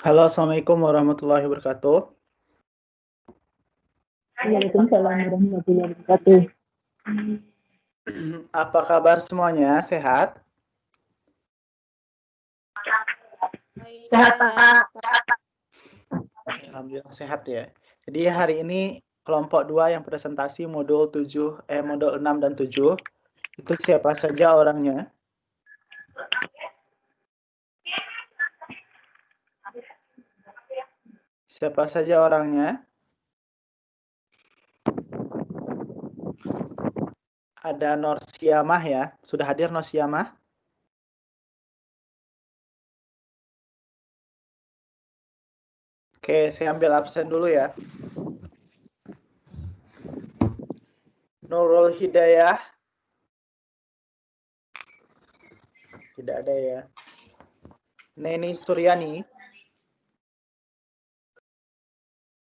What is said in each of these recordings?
Halo, Assalamualaikum warahmatullahi wabarakatuh. Waalaikumsalam warahmatullahi wabarakatuh. Apa kabar semuanya? Sehat? Sehat, Pak. Alhamdulillah sehat ya. Jadi hari ini kelompok 2 yang presentasi modul 6 dan 7. Itu siapa saja orangnya? Siapa saja orangnya? Ada Norsiamah ya. Sudah hadir Norsiamah? Oke, saya ambil absen dulu ya. Nurul Hidayah? Tidak ada ya. Neni Suryani?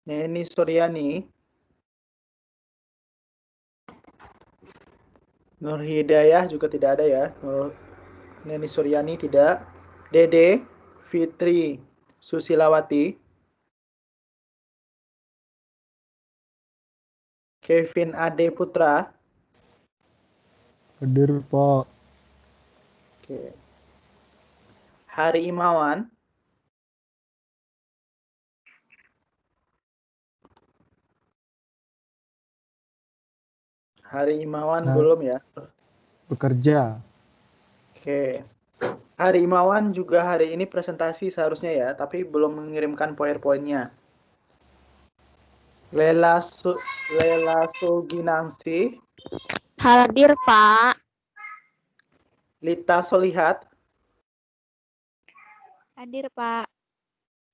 Neni Suryani? Nur Hidayah juga tidak ada ya. Neni Suryani tidak. Dede Fitri Susilawati. Kevin Ade Putra. Hadir, Pak. Oke. Hari Imawan. Hari Imawan belum ya. Bekerja. Oke. Hari Imawan juga hari ini presentasi seharusnya ya, tapi belum mengirimkan PowerPoint-nya. Lela Suginangsi. Hadir, Pak. Lita Solihat. Hadir, Pak.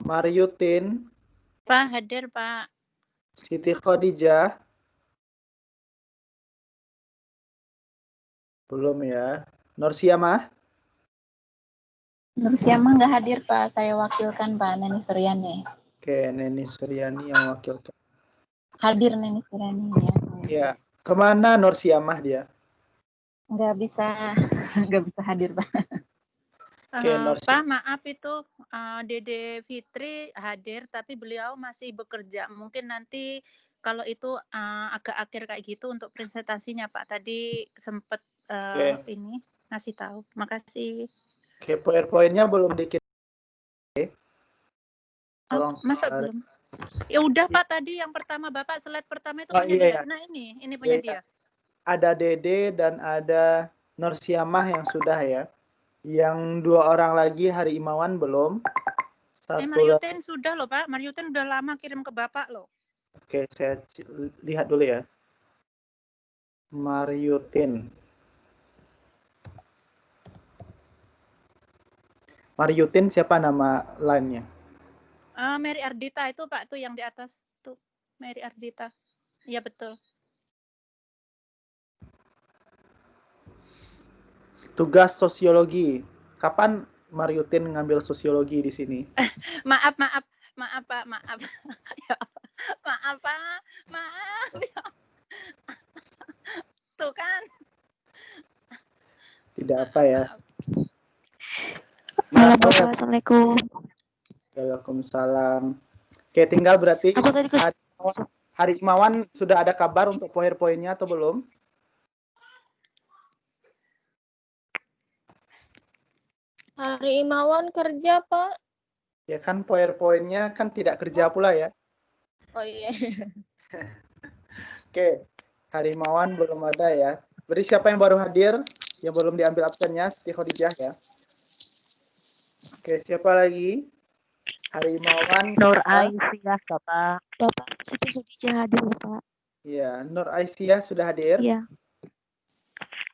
Maryutin. Pak, hadir, Pak. Siti Khadijah. Belum ya. Norsiamah. Nursiamah nggak hadir, Pak. Saya wakilkan, Pak, Neni Suryani. Oke, Neni Suryani yang wakil. Hadir Neni Suryani ya. Ya. Kemana Norsiamah dia? Nggak bisa hadir, Pak. Oke, Pak, maaf itu Dede Fitri hadir, tapi beliau masih bekerja. Mungkin nanti kalau itu agak akhir kayak gitu untuk presentasinya, Pak. Tadi sempat ini ngasih tahu. Makasih. Oke, PowerPoint-nya belum dikirim. Oh, masa belum? Ya udah, Pak, tadi yang pertama Bapak slide pertama itu punya dia. Nah, ini punya dia. Ada Dede dan ada Norsiamah yang sudah ya. Yang 2 orang lagi Hari Imawan belum. Maryutin sudah loh, Pak. Maryutin udah lama kirim ke Bapak loh. Oke, saya lihat dulu ya. Maryutin. Maryutin siapa nama lainnya? Mary Ardita itu, Pak, tuh yang di atas tuh. Mary Ardita. Iya, betul. Tugas sosiologi. Kapan Maryutin ngambil sosiologi di sini? Maaf, Pak. Maaf. Maaf, Pak. Maaf. Tuh kan. Tidak apa ya. Halo, Bapak. Assalamualaikum. Waalaikumsalam. Oke, tinggal berarti Hari Imawan sudah ada kabar untuk PowerPoint-nya atau belum? Hari Imawan kerja, Pak. Ya kan PowerPoint-nya kan tidak kerja pula ya. Oh iya. Oke, Hari Imawan belum ada ya. Berarti siapa yang baru hadir, yang belum diambil absennya, Siti Khadijah ya. Oke, siapa lagi? Hari Imawan. Nur Aisyah, Bapak. Bapak Siti Khadijah hadir, Bapak. Iya, Nur Aisyah sudah hadir. Iya.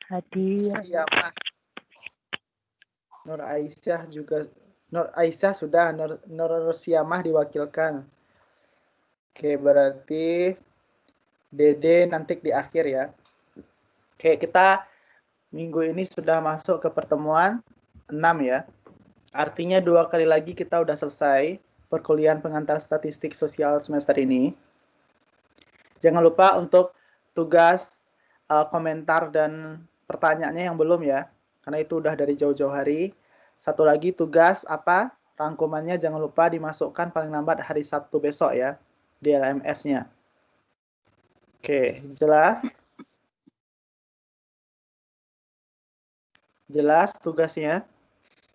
Hadir. Iya, Nur Aisyah juga. Nur Aisyah sudah. Nur Siamah diwakilkan. Oke, berarti Dede nanti di akhir ya. Oke, kita minggu ini sudah masuk ke pertemuan 6 ya. Artinya 2 kali lagi kita udah selesai perkuliahan pengantar statistik sosial semester ini. Jangan lupa untuk tugas, komentar, dan pertanyaannya yang belum ya. Karena itu udah dari jauh-jauh hari. Satu lagi tugas apa? rangkumannya jangan lupa dimasukkan paling lambat hari Sabtu besok ya di LMS-nya. Oke, jelas? Jelas tugasnya?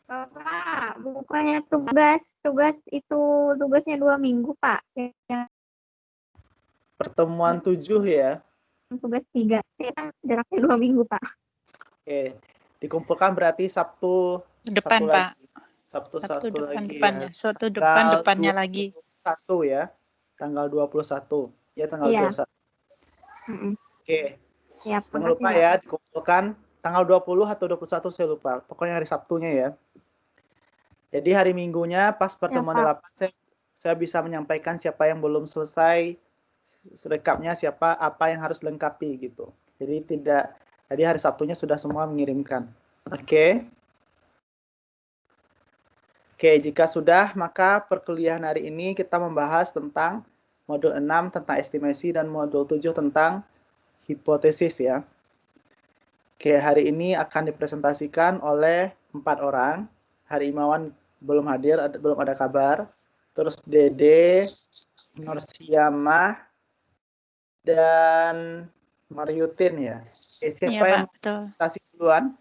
Bapak, bukannya tugas itu tugasnya 2 minggu, Pak. Yang Pertemuan 7 ya. tugas 3. Ya kan jaraknya 2 minggu, Pak. Oke, dikumpulkan berarti Sabtu Depan, satu Pak. lagi. Sabtu satu lagi depannya. ya. Sabtu Tanggal depannya lagi. 21 ya. Tanggal 21. Ya, tanggal Iya. 21. Mm-mm. Oke. Siap, Jangan makasih, lupa Pak. ya dikumpulkan tanggal 20 atau 21 saya lupa. Pokoknya hari Sabtunya ya. Jadi hari Minggunya pas pertemuan Pak. 8 saya bisa menyampaikan siapa yang belum selesai rekapnya, siapa apa yang harus lengkapi gitu. Jadi hari Sabtunya sudah semua mengirimkan. Oke. Oke, jika sudah maka perkuliahan hari ini kita membahas tentang modul 6 tentang estimasi dan modul 7 tentang hipotesis ya. Oke, hari ini akan dipresentasikan oleh 4 orang. Hari Imawan belum hadir, belum ada kabar. Terus Dede, Nursiamah, dan Maryutin ya. Oke, siapa Iya, yang Pak, betul. presentasi duluan?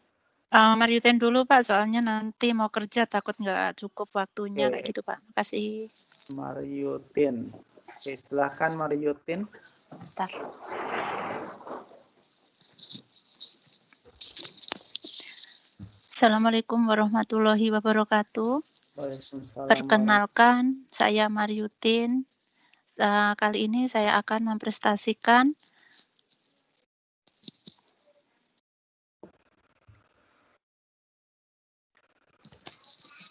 Maryutin dulu, Pak, soalnya nanti mau kerja takut nggak cukup waktunya Oke. kayak gitu, Pak. Makasih. Maryutin. Oke, silakan Maryutin. Bentar. Assalamualaikum warahmatullahi wabarakatuh. Waalaikumsalam. Perkenalkan, saya Maryutin. Kali ini saya akan mempresentasikan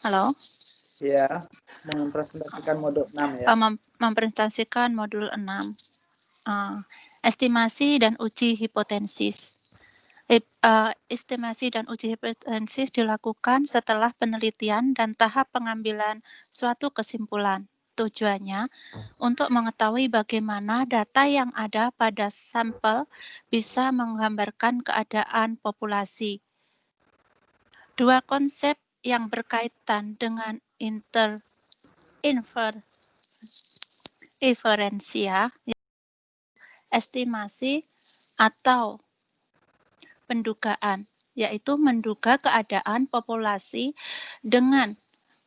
Halo? Ya, mempresentasikan modul 6 ya. Mempresentasikan modul 6. Estimasi dan uji hipotesis. Estimasi dan uji hipotesis dilakukan setelah penelitian dan tahap pengambilan suatu kesimpulan. Tujuannya untuk mengetahui bagaimana data yang ada pada sampel bisa menggambarkan keadaan populasi. Dua konsep yang berkaitan dengan inferensia, estimasi atau pendugaan, yaitu menduga keadaan populasi dengan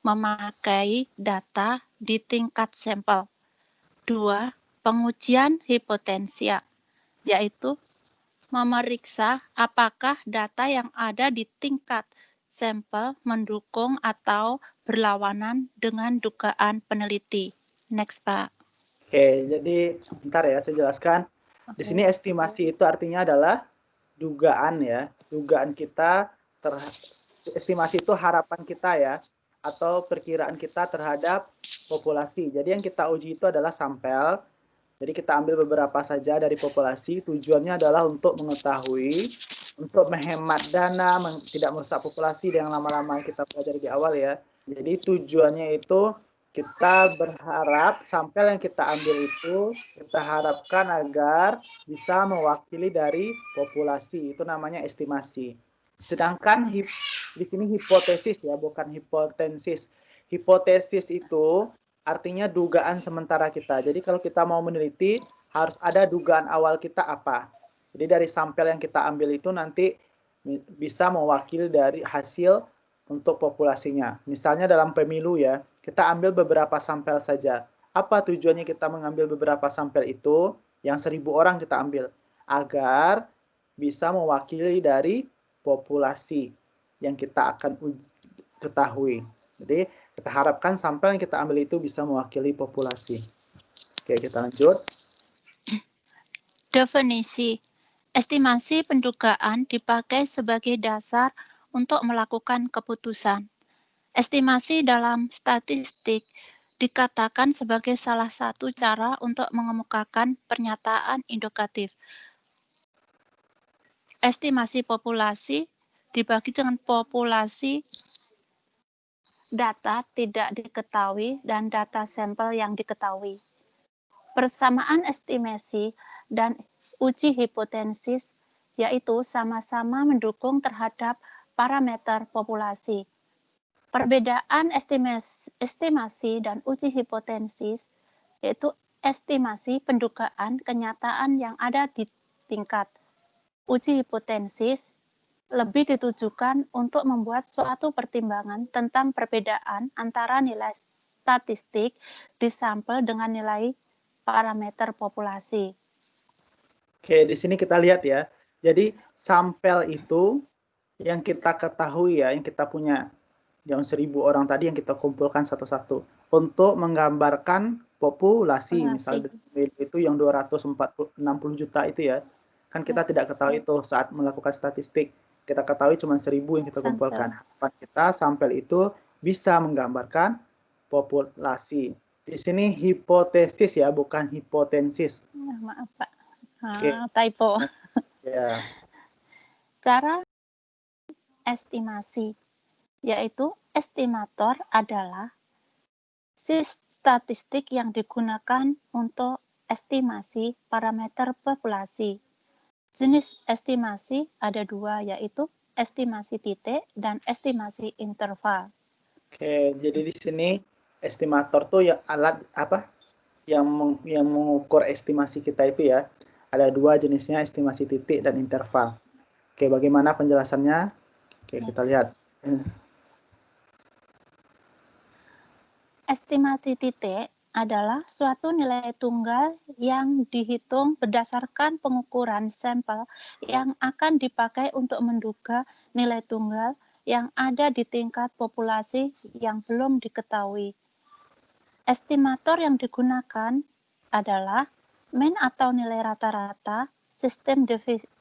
memakai data di tingkat sampel. 2. Pengujian hipotensia, yaitu memeriksa apakah data yang ada di tingkat sampel mendukung atau berlawanan dengan dugaan peneliti. Next, Pak. Oke, jadi sebentar ya saya jelaskan. Di sini estimasi itu artinya adalah dugaan ya. Dugaan kita estimasi itu harapan kita ya atau perkiraan kita terhadap populasi. Jadi yang kita uji itu adalah sampel. Jadi kita ambil beberapa saja dari populasi. Tujuannya adalah untuk mengetahui, untuk menghemat dana, tidak merusak populasi yang lama-lama kita pelajari di awal ya. Jadi tujuannya itu kita berharap sampel yang kita ambil itu kita harapkan agar bisa mewakili dari populasi. Itu namanya estimasi. Sedangkan di sini hipotesis ya, bukan hipotensis. Hipotesis itu artinya dugaan sementara kita. Jadi kalau kita mau meneliti harus ada dugaan awal kita apa. Jadi dari sampel yang kita ambil itu nanti bisa mewakili dari hasil untuk populasinya. Misalnya dalam pemilu ya, kita ambil beberapa sampel saja. Apa tujuannya kita mengambil beberapa sampel itu? Yang 1.000 orang kita ambil. Agar bisa mewakili dari populasi yang kita akan ketahui. Jadi kita harapkan sampel yang kita ambil itu bisa mewakili populasi. Oke, kita lanjut. Definisi. Estimasi pendugaan dipakai sebagai dasar untuk melakukan keputusan. Estimasi dalam statistik dikatakan sebagai salah satu cara untuk mengemukakan pernyataan indikatif. Estimasi populasi dibagi dengan populasi data tidak diketahui dan data sampel yang diketahui. Persamaan estimasi dan uji hipotesis yaitu sama-sama mendukung terhadap parameter populasi. Perbedaan estimasi dan uji hipotesis yaitu estimasi pendugaan kenyataan yang ada di tingkat. Uji hipotesis lebih ditujukan untuk membuat suatu pertimbangan tentang perbedaan antara nilai statistik di sampel dengan nilai parameter populasi. Oke, di sini kita lihat ya. Jadi sampel itu yang kita ketahui ya, yang kita punya, yang 1.000 orang tadi yang kita kumpulkan satu-satu untuk menggambarkan populasi. Misalnya itu yang 260 juta itu ya, kan kita tidak ketahui itu saat melakukan statistik. Kita ketahui cuma 1.000 yang kita kumpulkan. Harapan kita sampel itu bisa menggambarkan populasi. Di sini hipotesis ya, bukan hipotensis. Maaf Pak, Oke. typo. Ya. Cara estimasi, yaitu estimator adalah statistik yang digunakan untuk estimasi parameter populasi. Jenis estimasi ada dua, yaitu estimasi titik dan estimasi interval. Oke, jadi di sini estimator tuh ya alat apa? Yang mengukur estimasi kita itu ya. Ada dua jenisnya, estimasi titik dan interval. Oke, bagaimana penjelasannya? Oke, kita lihat. Estimasi titik adalah suatu nilai tunggal yang dihitung berdasarkan pengukuran sampel yang akan dipakai untuk menduga nilai tunggal yang ada di tingkat populasi yang belum diketahui. Estimator yang digunakan adalah mean atau nilai rata-rata, sistem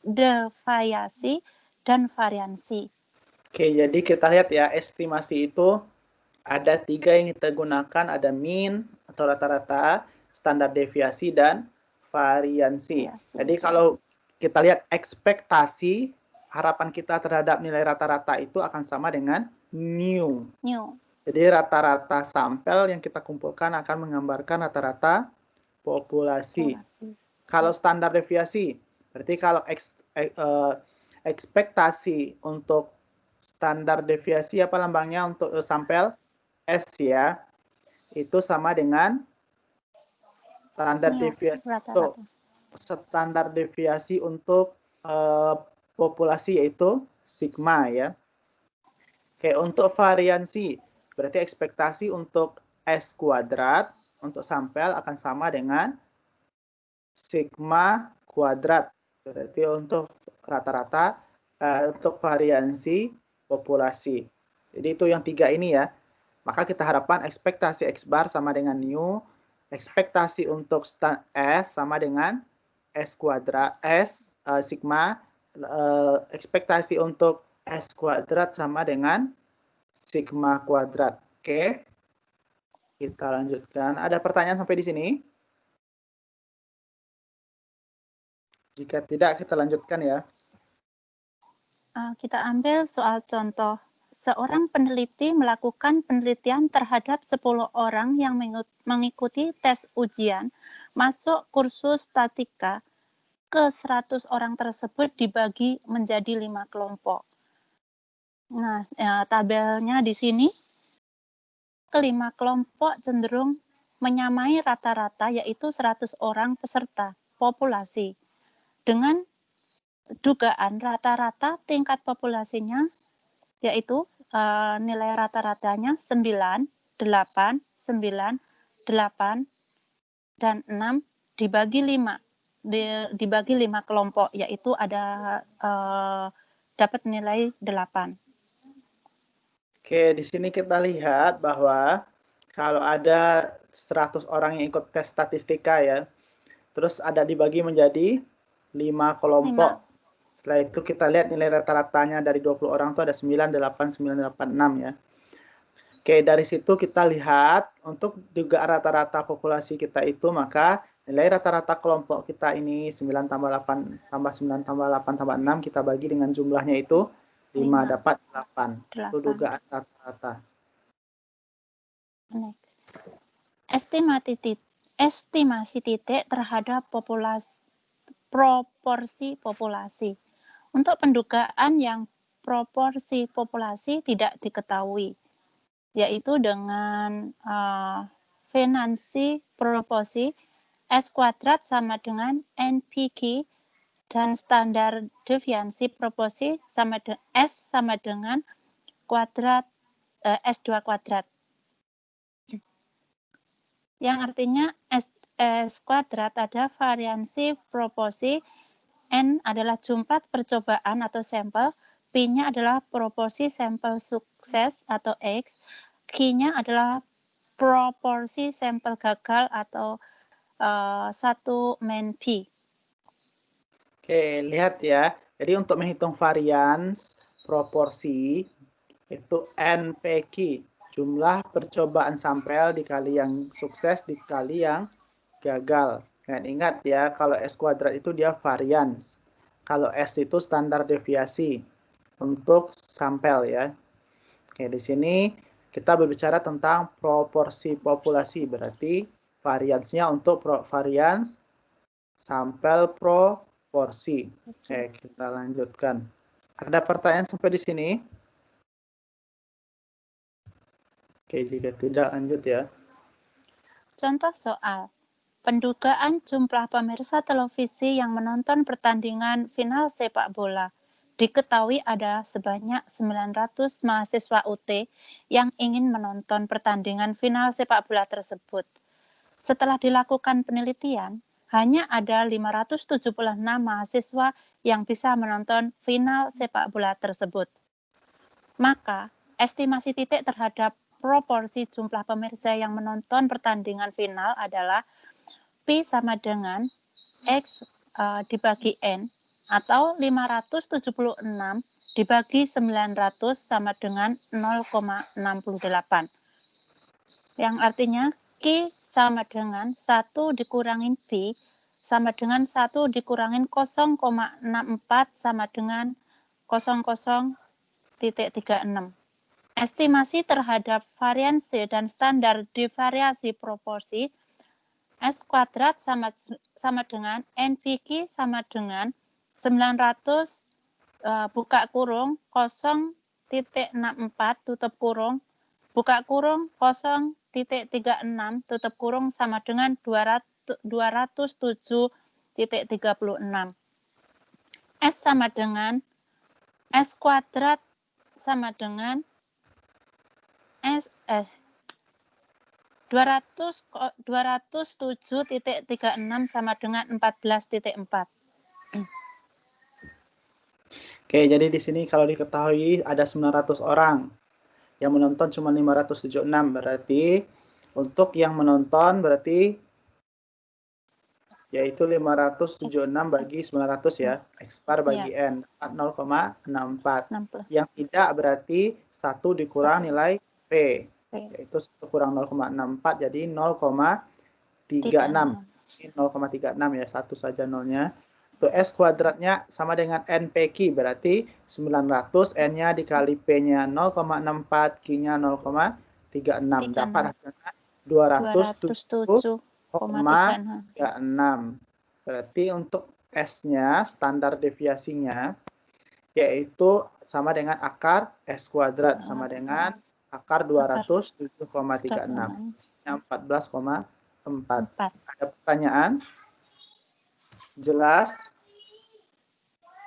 deviasi, dan variansi. Oke, jadi kita lihat ya, estimasi itu ada 3 yang kita gunakan, ada mean atau rata-rata, standar deviasi, dan variansi. Jadi kalau kita lihat ekspektasi, harapan kita terhadap nilai rata-rata itu akan sama dengan mu. Jadi rata-rata sampel yang kita kumpulkan akan menggambarkan rata-rata populasi. Kalau standar deviasi, berarti kalau ekspektasi untuk standar deviasi apa lambangnya untuk sampel? S ya, itu sama dengan standar deviasi untuk standar deviasi untuk populasi yaitu sigma ya. Oke, untuk variansi berarti ekspektasi untuk S kuadrat untuk sampel akan sama dengan sigma kuadrat. Berarti untuk rata-rata untuk variansi populasi. Jadi itu yang 3 ini ya. Maka kita harapkan ekspektasi X bar sama dengan mu, ekspektasi untuk S sama dengan S kuadrat, sigma, ekspektasi untuk S kuadrat sama dengan sigma kuadrat. Oke, kita lanjutkan. Ada pertanyaan sampai di sini? Jika tidak, kita lanjutkan ya. Kita ambil soal contoh. Seorang peneliti melakukan penelitian terhadap 10 orang yang mengikuti tes ujian masuk kursus statika. Ke 100 orang tersebut dibagi menjadi 5 kelompok. Nah, tabelnya di sini, kelima kelompok cenderung menyamai rata-rata yaitu 100 orang peserta populasi. Dengan dugaan rata-rata tingkat populasinya yaitu nilai rata-ratanya 9, 8, 9, 8, dan 6 dibagi 5. Dibagi 5 kelompok, yaitu ada dapat nilai 8. Oke, di sini kita lihat bahwa kalau ada 100 orang yang ikut tes statistika ya, terus ada dibagi menjadi 5 kelompok. Setelah itu kita lihat nilai rata-ratanya dari 20 orang itu ada 9, 8, 9, 8, 6 ya. Oke, dari situ kita lihat untuk juga rata-rata populasi kita itu, maka nilai rata-rata kelompok kita ini 9 tambah 8 tambah 9 tambah 8 tambah 6 kita bagi dengan jumlahnya itu 5 dapat 8. Itu dugaan rata-rata. Estimasi titik terhadap proporsi populasi. Untuk pendugaan yang proporsi populasi tidak diketahui. yaitu dengan Venansi proporsi S kuadrat sama dengan NPK dan standar deviansi proporsi sama S sama dengan kuadrat S2 kuadrat. Yang artinya S kuadrat ada variansi proporsi, N adalah jumlah percobaan atau sampel, P-nya adalah proporsi sampel sukses atau X, Q-nya adalah proporsi sampel gagal atau 1 min P. Oke, lihat ya. Jadi untuk menghitung varians proporsi itu NPQ, jumlah percobaan sampel dikali yang sukses dikali yang gagal. Dan ingat ya, kalau S kuadrat itu dia varians. Kalau S itu standar deviasi untuk sampel ya. Oke, di sini kita berbicara tentang proporsi populasi, berarti variansnya untuk varians sampel proporsi. Oke, kita lanjutkan. Ada pertanyaan sampai di sini? Oke, jika tidak lanjut ya. Contoh soal. Pendugaan jumlah pemirsa televisi yang menonton pertandingan final sepak bola. Diketahui ada sebanyak 900 mahasiswa UT yang ingin menonton pertandingan final sepak bola tersebut. Setelah dilakukan penelitian, hanya ada 576 mahasiswa yang bisa menonton final sepak bola tersebut. Maka, estimasi titik terhadap proporsi jumlah pemirsa yang menonton pertandingan final adalah P sama dengan X dibagi N, atau 576 dibagi 900 sama dengan 0,68. Yang artinya Q sama dengan 1 dikurangin P sama dengan 1 dikurangin 0,64 sama dengan 00,36. Estimasi terhadap variansi dan standar devariasi proporsi S kuadrat sama dengan NPQ sama dengan 900 buka kurung 0,64 tutup kurung buka kurung 0,36 tutup kurung sama dengan 207,36. S sama dengan S kuadrat sama dengan 207,36 sama dengan 14,4. Oke, jadi di sini kalau diketahui ada 900 orang. Yang menonton cuma 576, berarti untuk yang menonton berarti yaitu 576 bagi 900 ya. X bar bagi N, 0,64. Yang tidak berarti 1 dikurang nilai P. Yaitu 1 kurang 0,64 jadi 0,36. 0,36 ya, satu saja nolnya. Untuk S kuadratnya sama dengan NPQ, berarti 900, N-nya dikali P-nya 0,64, Q-nya 0,36. Dapat hasilnya 207,36. Berarti untuk S-nya, standar deviasinya, yaitu sama dengan akar S kuadrat, sama dengan akar 207,36. Hasilnya 14,4. Ada pertanyaan? Jelas?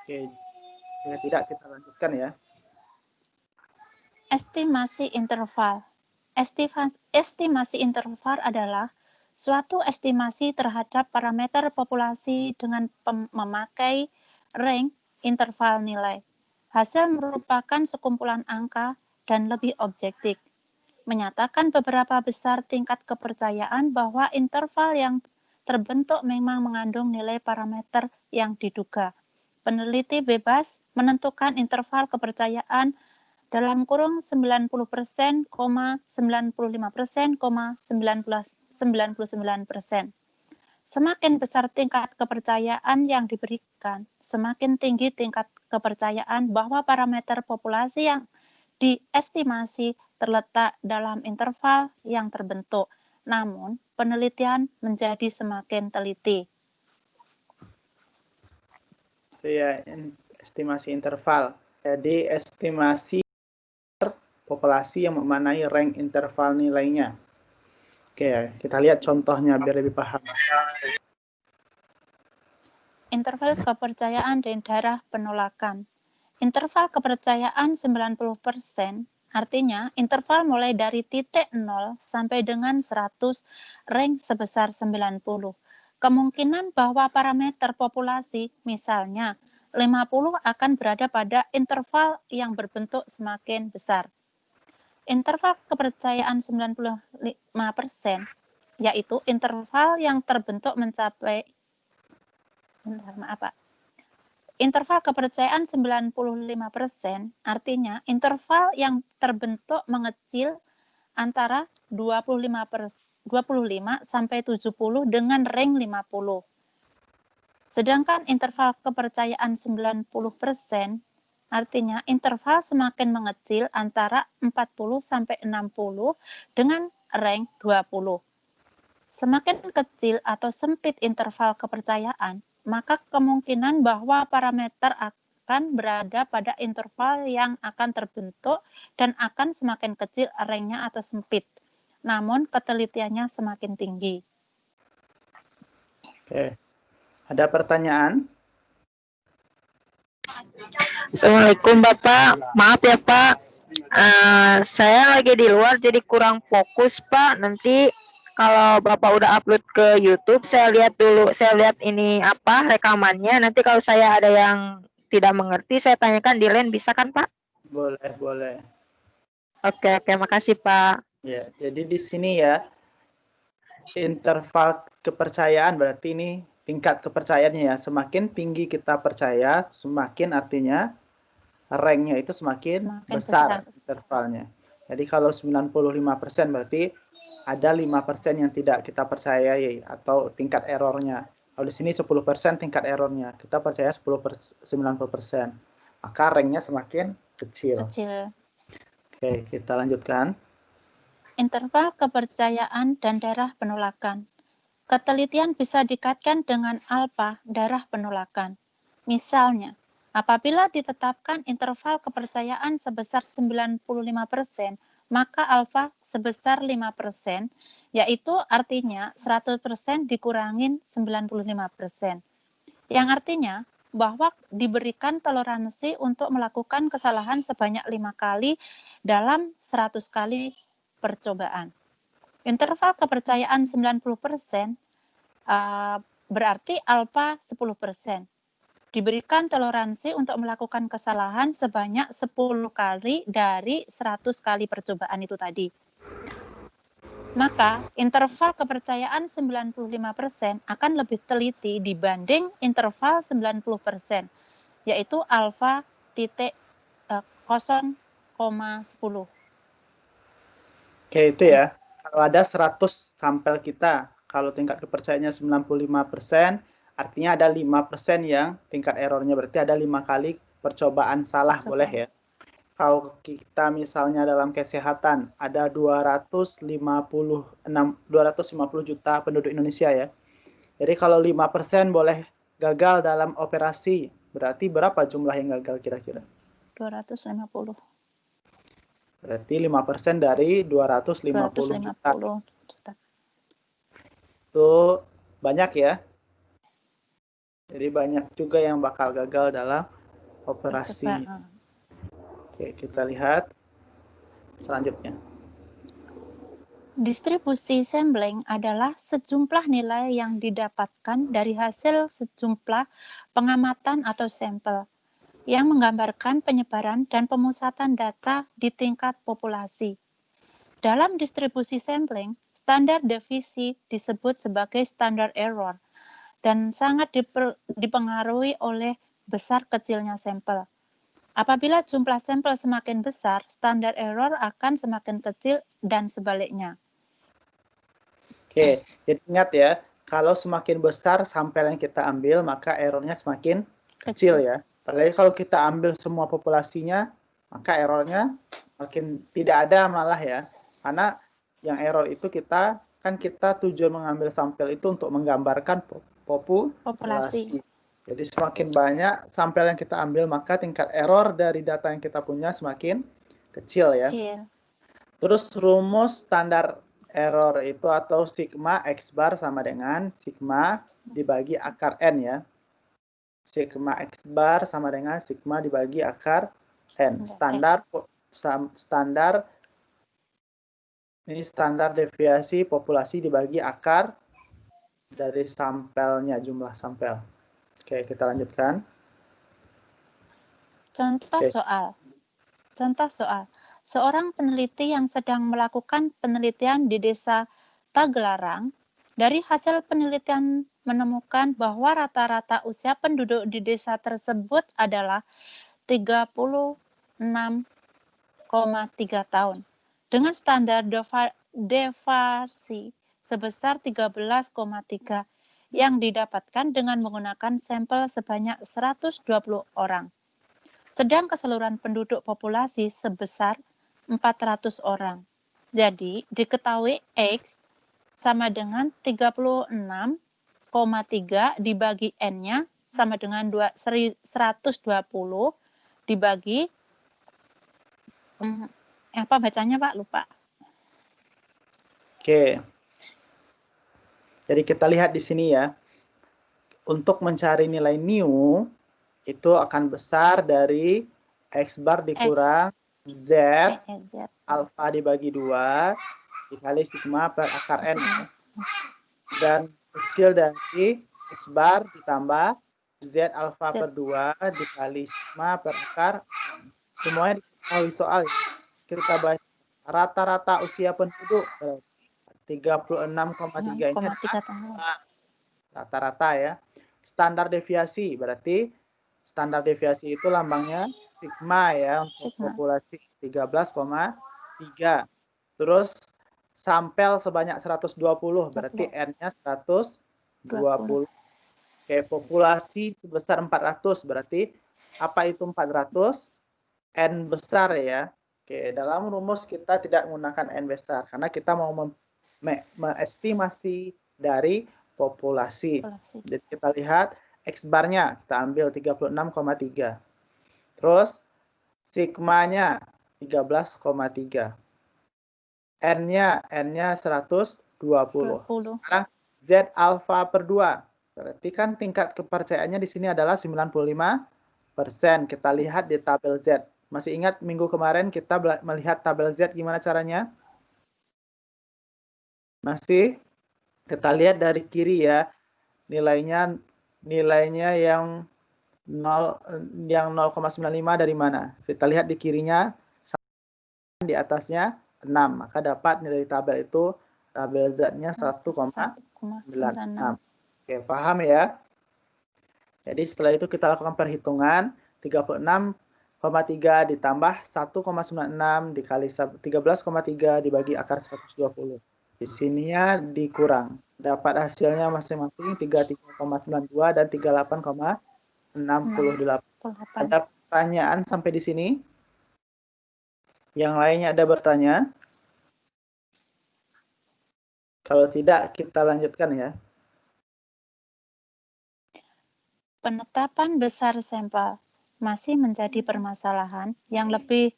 Oke, jika tidak kita lanjutkan ya. Estimasi interval. Estimasi interval adalah suatu estimasi terhadap parameter populasi dengan memakai range interval nilai. Hasil merupakan sekumpulan angka dan lebih objektif. Menyatakan beberapa besar tingkat kepercayaan bahwa interval yang terbentuk memang mengandung nilai parameter yang diduga. Peneliti bebas menentukan interval kepercayaan dalam kurung 90%, 95%, 99%. Semakin besar tingkat kepercayaan yang diberikan, semakin tinggi tingkat kepercayaan bahwa parameter populasi yang diestimasi terletak dalam interval yang terbentuk. Namun, penelitian menjadi semakin teliti. Ya, estimasi interval. Jadi estimasi populasi yang memanai rank interval nilainya. Oke, kita lihat contohnya biar lebih paham. Interval kepercayaan dan darah penolakan. Interval kepercayaan 90%, artinya interval mulai dari titik 0 sampai dengan 100, rank sebesar 90. Kemungkinan bahwa parameter populasi, misalnya 50, akan berada pada interval yang berbentuk semakin besar. Interval kepercayaan 95%, yaitu interval yang terbentuk mencapai interval kepercayaan 95%, artinya interval yang terbentuk mengecil antara 25 sampai 70 dengan rank 50. Sedangkan interval kepercayaan 90%, artinya interval semakin mengecil antara 40 sampai 60 dengan rank 20. Semakin kecil atau sempit interval kepercayaan, maka kemungkinan bahwa parameter akan berada pada interval yang akan terbentuk dan akan semakin kecil ranknya atau sempit. Namun ketelitiannya semakin tinggi. Oke. Ada pertanyaan? Assalamualaikum Bapak. Maaf ya Pak. Saya lagi di luar jadi kurang fokus Pak. Nanti kalau Bapak udah upload ke YouTube, saya lihat dulu. Saya lihat ini apa rekamannya. Nanti kalau saya ada yang tidak mengerti, saya tanyakan di line, bisa kan Pak? Boleh, boleh. Oke, makasih Pak. Ya, jadi di sini ya, interval kepercayaan berarti ini tingkat kepercayaannya ya. Semakin tinggi kita percaya, semakin artinya ranknya itu semakin besar intervalnya. Jadi kalau 95% berarti ada 5% yang tidak kita percayai atau tingkat errornya. Kalau di sini 10% tingkat errornya. Kita percaya 90%. Maka ranknya semakin kecil. Oke, kita lanjutkan. Interval kepercayaan dan darah penolakan. Ketelitian bisa dikaitkan dengan alfa darah penolakan. Misalnya, apabila ditetapkan interval kepercayaan sebesar 95%, maka alfa sebesar 5%, yaitu artinya 100% dikurangin 95%. Yang artinya bahwa diberikan toleransi untuk melakukan kesalahan sebanyak 5 kali dalam 100 kali percobaan. Interval kepercayaan 90% berarti alfa 10%. Diberikan toleransi untuk melakukan kesalahan sebanyak 10 kali dari 100 kali percobaan itu tadi. Maka interval kepercayaan 95% akan lebih teliti dibanding interval 90%, yaitu alfa titik 0,10. Oke, itu ya. Kalau ada 100 sampel kita, kalau tingkat kepercayaannya 95%, artinya ada 5% yang tingkat errornya, berarti ada 5 kali percobaan salah, boleh ya. Kalau kita misalnya dalam kesehatan, ada 250 juta penduduk Indonesia ya. Jadi kalau 5% boleh gagal dalam operasi, berarti berapa jumlah yang gagal kira-kira? 250. Berarti 5% dari 250 juta. Itu banyak ya. Jadi banyak juga yang bakal gagal dalam operasi. Oke, kita lihat selanjutnya. Distribusi sampling adalah sejumlah nilai yang didapatkan dari hasil sejumlah pengamatan atau sampel yang menggambarkan penyebaran dan pemusatan data di tingkat populasi. Dalam distribusi sampling, standar deviasi disebut sebagai standard error dan sangat dipengaruhi oleh besar kecilnya sampel. Apabila jumlah sampel semakin besar, standar error akan semakin kecil dan sebaliknya. Oke, jadi ingat ya, kalau semakin besar sampel yang kita ambil, maka errornya semakin kecil ya. Apalagi kalau kita ambil semua populasinya, maka errornya makin tidak ada malah ya. Karena yang error itu kita tujuan mengambil sampel itu untuk menggambarkan populasi. Jadi semakin banyak sampel yang kita ambil, maka tingkat error dari data yang kita punya semakin kecil ya. Kecil. Terus rumus standar error itu atau sigma X bar sama dengan sigma dibagi akar N ya. Sigma X bar sama dengan sigma dibagi akar N. Standar ini standar deviasi populasi dibagi akar dari sampelnya, jumlah sampel. Oke, kita lanjutkan. Contoh Oke. soal. Seorang peneliti yang sedang melakukan penelitian di desa Tagelarang, dari hasil penelitian menemukan bahwa rata-rata usia penduduk di desa tersebut adalah 36,3 tahun. Dengan standar deviasi sebesar 13,3 yang didapatkan dengan menggunakan sampel sebanyak 120 orang. Sedang keseluruhan penduduk populasi sebesar 400 orang. Jadi, diketahui X sama dengan 36,3 dibagi N-nya sama dengan 120 dibagi apa bacanya Pak? Lupa. Oke. Jadi kita lihat di sini ya. Untuk mencari nilai new itu akan besar dari X bar dikurang Z alfa dibagi 2 dikali sigma per akar N. Dan kecil dari X bar ditambah Z alfa per 2 dikali sigma per akar N. Semuanya diketahui soal. Kita baca rata-rata usia penduduk 36,3 ini rata-rata ya. Standar deviasi berarti standar deviasi itu lambangnya sigma ya untuk populasi 13,3. Terus sampel sebanyak 120 berarti N-nya 120. Oke, populasi sebesar 400 berarti apa itu 400? N besar ya. Oke, dalam rumus kita tidak menggunakan N besar karena kita mau mengestimasi dari populasi. Jadi kita lihat X barnya kita ambil 36,3. Terus sigmanya 13,3. N-nya 120. Sekarang Z alfa per 2. Berarti kan tingkat kepercayaannya di sini adalah 95%. Kita lihat di tabel Z. Masih ingat minggu kemarin kita melihat tabel Z gimana caranya? Masih? Kita lihat dari kiri ya. Nilainya yang 0,95 dari mana? Kita lihat di kirinya di atasnya 6. Maka dapat nilai tabel itu tabel Z-nya 1,96. Oke, paham ya? Jadi setelah itu kita lakukan perhitungan 36,3 ditambah 1,96 dikali 13,3 dibagi akar 120. Di sininya dikurang. Dapat hasilnya masing-masing 33,92 dan 38,68. Ada pertanyaan sampai di sini? Yang lainnya ada bertanya? Kalau tidak, kita lanjutkan ya. Penetapan besar sampel masih menjadi permasalahan yang lebih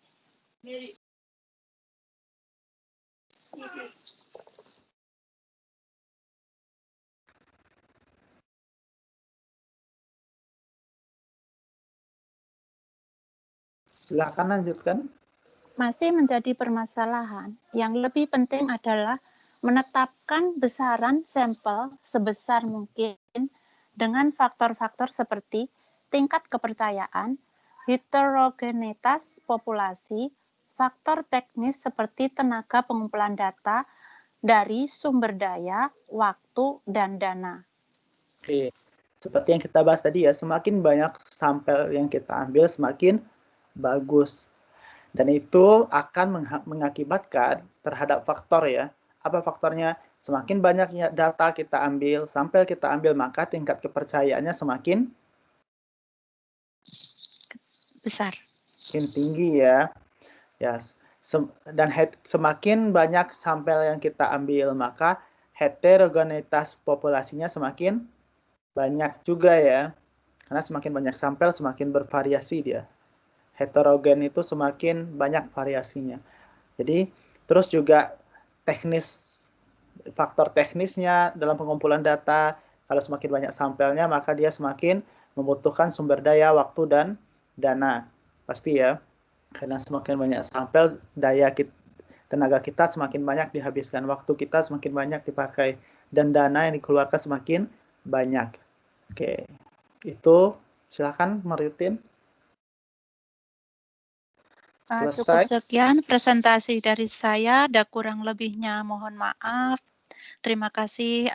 Silakan lanjutkan. Masih menjadi permasalahan yang lebih penting adalah menetapkan besaran sampel sebesar mungkin dengan faktor-faktor seperti tingkat kepercayaan, heterogenitas populasi, faktor teknis seperti tenaga pengumpulan data dari sumber daya, waktu, dan dana. Oke, seperti yang kita bahas tadi ya, semakin banyak sampel yang kita ambil, semakin bagus. Dan itu akan mengakibatkan terhadap faktor ya. Apa faktornya? Semakin banyaknya data kita ambil, sampel kita ambil, maka tingkat kepercayaannya semakin besar. Semakin tinggi ya. Dan semakin banyak sampel yang kita ambil, maka heterogenitas populasinya semakin banyak juga ya. Karena semakin banyak sampel, semakin bervariasi dia. heterogen itu semakin banyak variasinya. Jadi terus juga faktor teknisnya dalam pengumpulan data, kalau semakin banyak sampelnya maka dia semakin membutuhkan sumber daya, waktu, dan dana. Pasti ya, karena semakin banyak sampel, tenaga kita semakin banyak dihabiskan, waktu kita semakin banyak dipakai, dan dana yang dikeluarkan semakin banyak. Oke, itu silakan Maryutin. Cukup Selesai. sekian presentasi dari saya. Ada kurang lebihnya mohon maaf. Terima kasih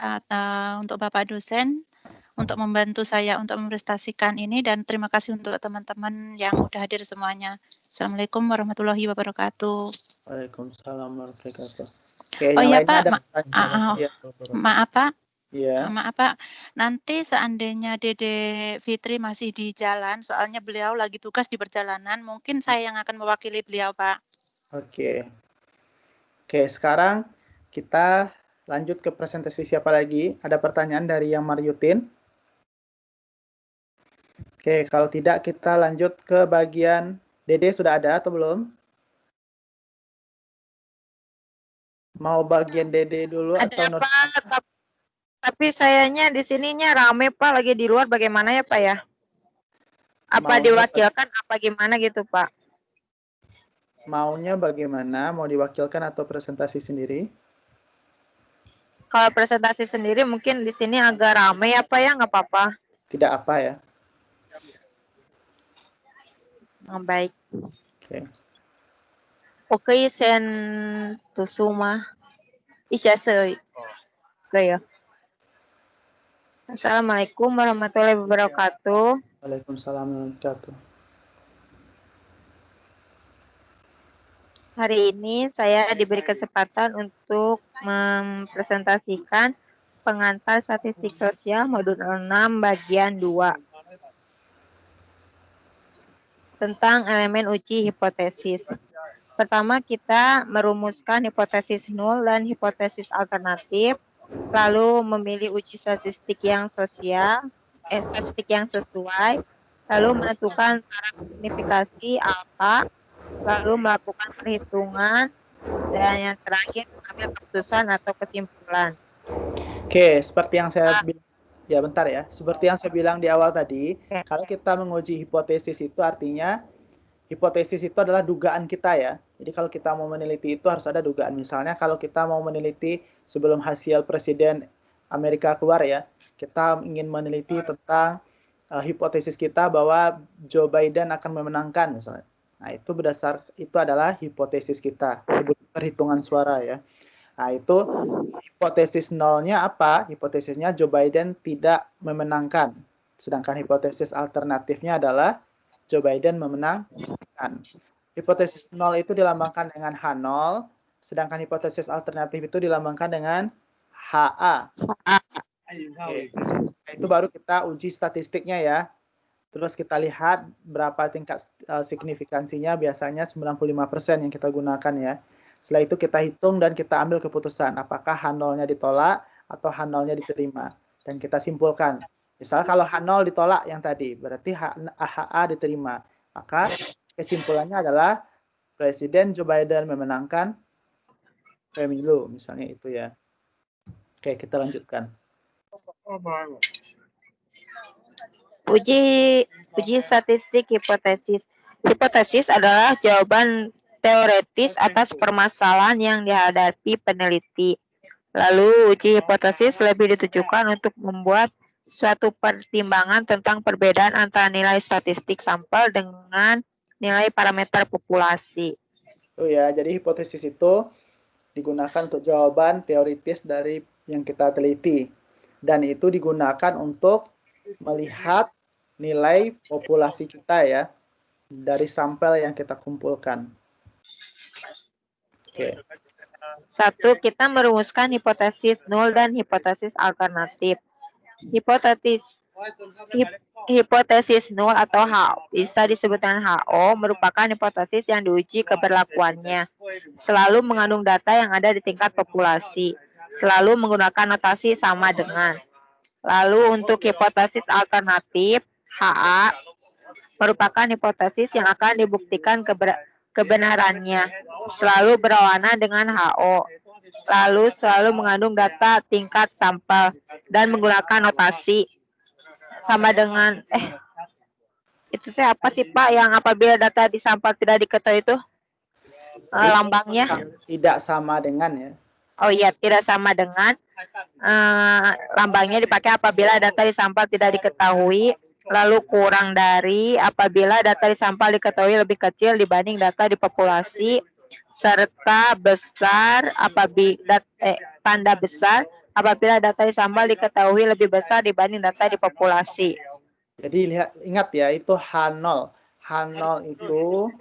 untuk Bapak dosen untuk membantu saya untuk mempresentasikan ini, dan terima kasih untuk teman-teman yang udah hadir semuanya. Assalamualaikum warahmatullahi wabarakatuh. Waalaikumsalam warahmatullahi wabarakatuh. Oke, Oh yang iya lainnya Pak, ada pertanyaan? Ya. maaf Pak. Iya. Maaf Pak, nanti seandainya Dede Fitri masih di jalan, soalnya beliau lagi tugas di perjalanan, mungkin saya yang akan mewakili beliau Pak. Oke. Oke, sekarang kita lanjut ke presentasi siapa lagi? Ada pertanyaan dari yang Maryutin? Oke, kalau tidak kita lanjut ke bagian Dede, sudah ada atau belum? Mau bagian Dede dulu Ada atau Pak, tapi sayanya di sininya rame Pak, lagi di luar, bagaimana ya Pak ya? Apa Maunya diwakilkan apa gimana gitu Pak? Maunya bagaimana? Mau diwakilkan atau presentasi sendiri? Kalau presentasi sendiri mungkin di sini agak rame ya Pak ya, nggak apa-apa. Tidak apa ya? Baik. Oke. Oke, sen tusuma isyasei. Oke ya. Assalamualaikum warahmatullahi wabarakatuh. Waalaikumsalam warahmatullahi wabarakatuh. Hari ini saya diberi kesempatan untuk mempresentasikan pengantar statistik sosial modul 6 bagian 2 tentang elemen uji hipotesis. Pertama, kita merumuskan hipotesis nul dan hipotesis alternatif, lalu memilih uji statistik yang statistik yang sesuai, lalu menentukan taraf signifikasi alfa, lalu melakukan perhitungan, dan yang terakhir mengambil keputusan atau kesimpulan. Oke, seperti yang saya bilang, ya bentar ya. Seperti yang saya bilang di awal tadi, kalau kita menguji hipotesis itu artinya hipotesis itu adalah dugaan kita ya. Jadi kalau kita mau meneliti itu harus ada dugaan. Misalnya kalau kita mau meneliti sebelum hasil Presiden Amerika keluar ya, kita ingin meneliti tentang hipotesis kita bahwa Joe Biden akan memenangkan misalnya. Nah, itu adalah hipotesis kita, perhitungan suara ya. Nah, itu hipotesis nolnya apa? Hipotesisnya Joe Biden tidak memenangkan. Sedangkan hipotesis alternatifnya adalah Joe Biden memenangkan. Hipotesis nol itu dilambangkan dengan H0, sedangkan hipotesis alternatif itu dilambangkan dengan HA. Oke. Nah, itu baru kita uji statistiknya ya. Terus kita lihat berapa tingkat signifikansinya, biasanya 95% yang kita gunakan ya. Setelah itu kita hitung dan kita ambil keputusan apakah H0-nya ditolak atau H0-nya diterima. Dan kita simpulkan. Misalnya kalau H0 ditolak yang tadi, berarti HA diterima. Maka kesimpulannya adalah Presiden Joe Biden memenangkan pemilu, misalnya itu ya. Oke, kita lanjutkan. Uji statistik hipotesis. Hipotesis adalah jawaban teoretis atas permasalahan yang dihadapi peneliti. Lalu uji hipotesis lebih ditujukan untuk membuat suatu pertimbangan tentang perbedaan antara nilai statistik sampel dengan nilai parameter populasi. Oh ya, jadi hipotesis itu digunakan untuk jawaban teoritis dari yang kita teliti. Dan itu digunakan untuk melihat nilai populasi kita ya dari sampel yang kita kumpulkan. Oke. 1. Kita merumuskan hipotesis nul dan hipotesis alternatif. Hipotesis nul atau H bisa disebutkan HO merupakan hipotesis yang diuji keberlakuannya. Selalu mengandung data yang ada di tingkat populasi. Selalu menggunakan notasi sama dengan. Lalu untuk hipotesis alternatif HA merupakan hipotesis yang akan dibuktikan kebenarannya. Selalu berlawanan dengan HO. Lalu selalu mengandung data tingkat sampel dan menggunakan notasi sama dengan itu teh apa sih Pak yang apabila data di sampel tidak diketahui itu lambangnya? Tidak sama dengan ya. Oh iya, tidak sama dengan lambangnya dipakai apabila data di sampel tidak diketahui, lalu kurang dari apabila data di sampel diketahui lebih kecil dibanding data di populasi, serta besar apabila tanda besar apabila data di sampel diketahui lebih besar dibanding data di populasi. Jadi ingat ya, itu H0. H0 itu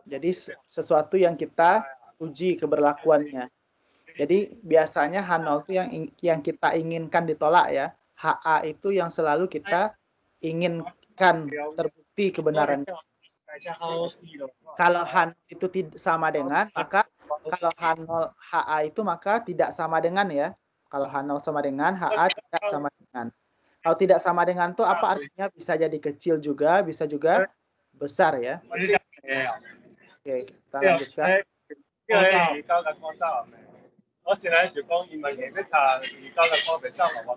jadi sesuatu yang kita uji keberlakuannya. Jadi biasanya H0 itu yang kita inginkan ditolak ya. HA itu yang selalu kita inginkan terbukti kebenarannya. Kalau H0 itu tidak sama dengan, maka kalau H0 HA itu maka tidak sama dengan ya. Kalau H0 sama dengan, HA tidak sama dengan. Kalau tidak sama dengan itu apa artinya? Bisa jadi kecil juga, bisa juga besar ya. Oke, kita lanjutkan.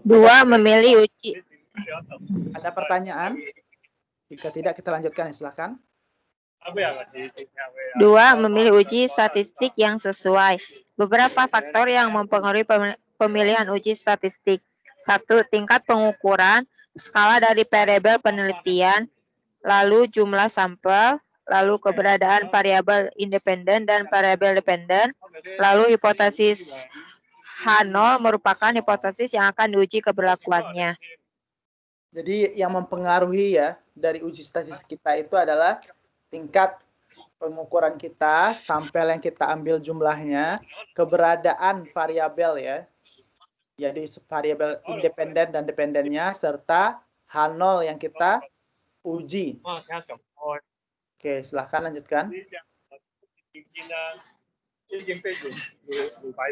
Dua, memilih uji. Ada pertanyaan? Jika tidak, kita lanjutkan ya, silakan. Dua, memilih uji statistik yang sesuai. Beberapa faktor yang mempengaruhi pemilihan uji statistik. 1. Tingkat pengukuran, skala dari variabel penelitian, lalu jumlah sampel, lalu keberadaan variabel independen dan variabel dependen, lalu hipotesis H0 merupakan hipotesis yang akan diuji keberlakuannya. Jadi yang mempengaruhi ya dari uji statistik kita itu adalah tingkat pengukuran kita, sampel yang kita ambil jumlahnya, keberadaan variabel ya. Jadi variabel independen dan dependennya serta H0 yang kita uji. Oke, silahkan lanjutkan.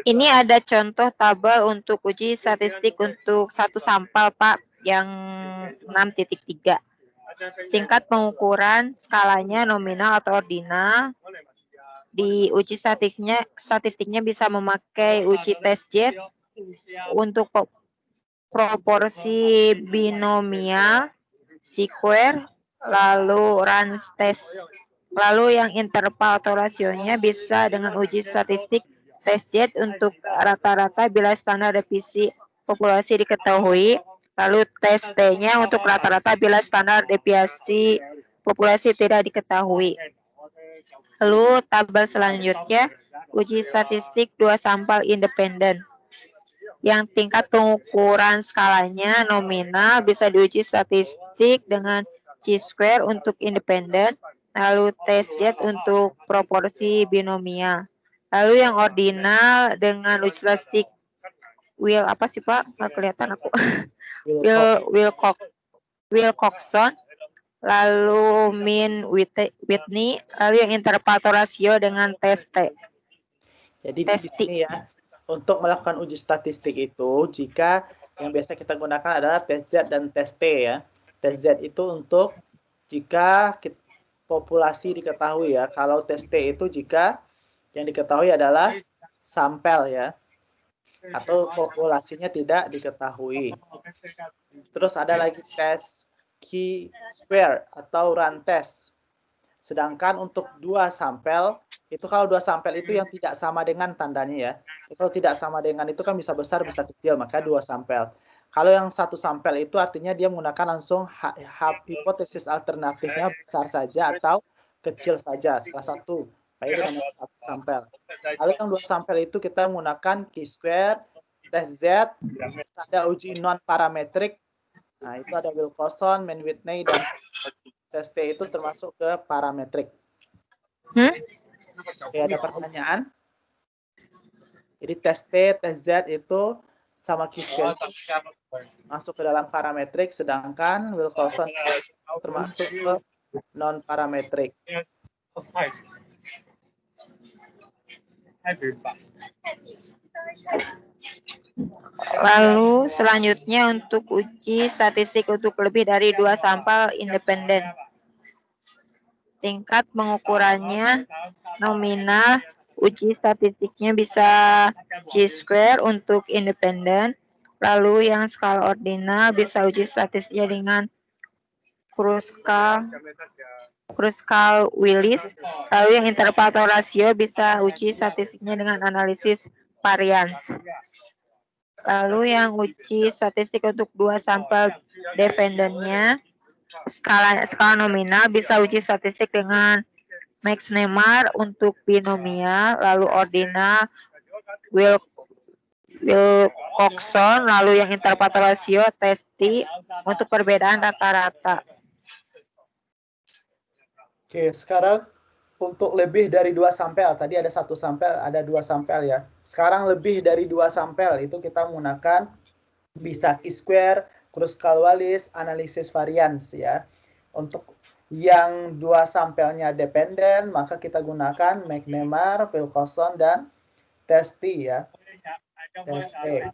Ini ada contoh tabel untuk uji statistik untuk satu sampel Pak yang 6.3. Tingkat pengukuran skalanya nominal atau ordinal. Di uji statistiknya bisa memakai uji test jet untuk proporsi binomial, square, lalu range test. Lalu yang interval atau rasionya bisa dengan uji statistik test jet untuk rata-rata bila standar deviasi populasi diketahui. Lalu tes T-nya untuk rata-rata bila standar deviasi populasi tidak diketahui. Lalu tabel selanjutnya, uji statistik 2 sampel independen. Yang tingkat pengukuran skalanya nominal bisa diuji statistik dengan chi-square untuk independen, lalu test jet untuk proporsi binomial. Lalu yang ordinal dengan uji statistik apa sih Pak? Nggak kelihatan aku. Wilcoxon, lalu mean Whitney, lalu yang interval atau rasio dengan tes T. Jadi di sini ya, untuk melakukan uji statistik itu, jika yang biasa kita gunakan adalah tes Z dan tes T ya. Tes Z itu untuk jika populasi diketahui ya. Kalau tes T itu jika yang diketahui adalah sampel ya. Atau populasinya tidak diketahui. Terus ada lagi tes chi-square atau run test. Sedangkan untuk 2 sampel, itu kalau 2 sampel itu yang tidak sama dengan tandanya ya. Kalau tidak sama dengan itu kan bisa besar, bisa kecil, maka 2 sampel. Kalau yang 1 sampel itu artinya dia menggunakan langsung hipotesis alternatifnya besar saja atau kecil saja, salah satu. Baik dengan 1 sampel. Lalu yang 2 sampel itu kita menggunakan chi-square, tes Z, ada uji non-parametrik. Nah, itu ada Wilcoxon, mean Whitney, dan tes T itu termasuk ke parametrik. Oke, ada pertanyaan? Jadi tes T, tes Z itu sama chi-square masuk ke dalam parametrik, sedangkan Wilcoxon termasuk ke non-parametrik. Lalu selanjutnya untuk uji statistik untuk lebih dari 2 sampel independen. tingkat pengukurannya nominal, uji statistiknya bisa chi-square untuk independen, lalu yang skala ordinal bisa uji statistiknya dengan Kruskal-Willis, lalu yang intervalator rasio bisa uji statistiknya dengan analisis varians. Lalu yang uji statistik untuk dua sampel dependennya, skala nominal bisa uji statistik dengan Max-Neymar untuk binomial, lalu ordinal Wilcoxon, lalu yang intervalator rasio testi untuk perbedaan rata-rata. Oke, sekarang untuk lebih dari 2 sampel, tadi ada 1 sampel, ada 2 sampel ya. Sekarang lebih dari 2 sampel, itu kita menggunakan bisa chi-square, Kruskal-Wallis, analisis varians ya. Untuk yang 2 sampelnya dependen, maka kita gunakan Mac-Nemar, Wilcoxon, dan testi ya. Testi.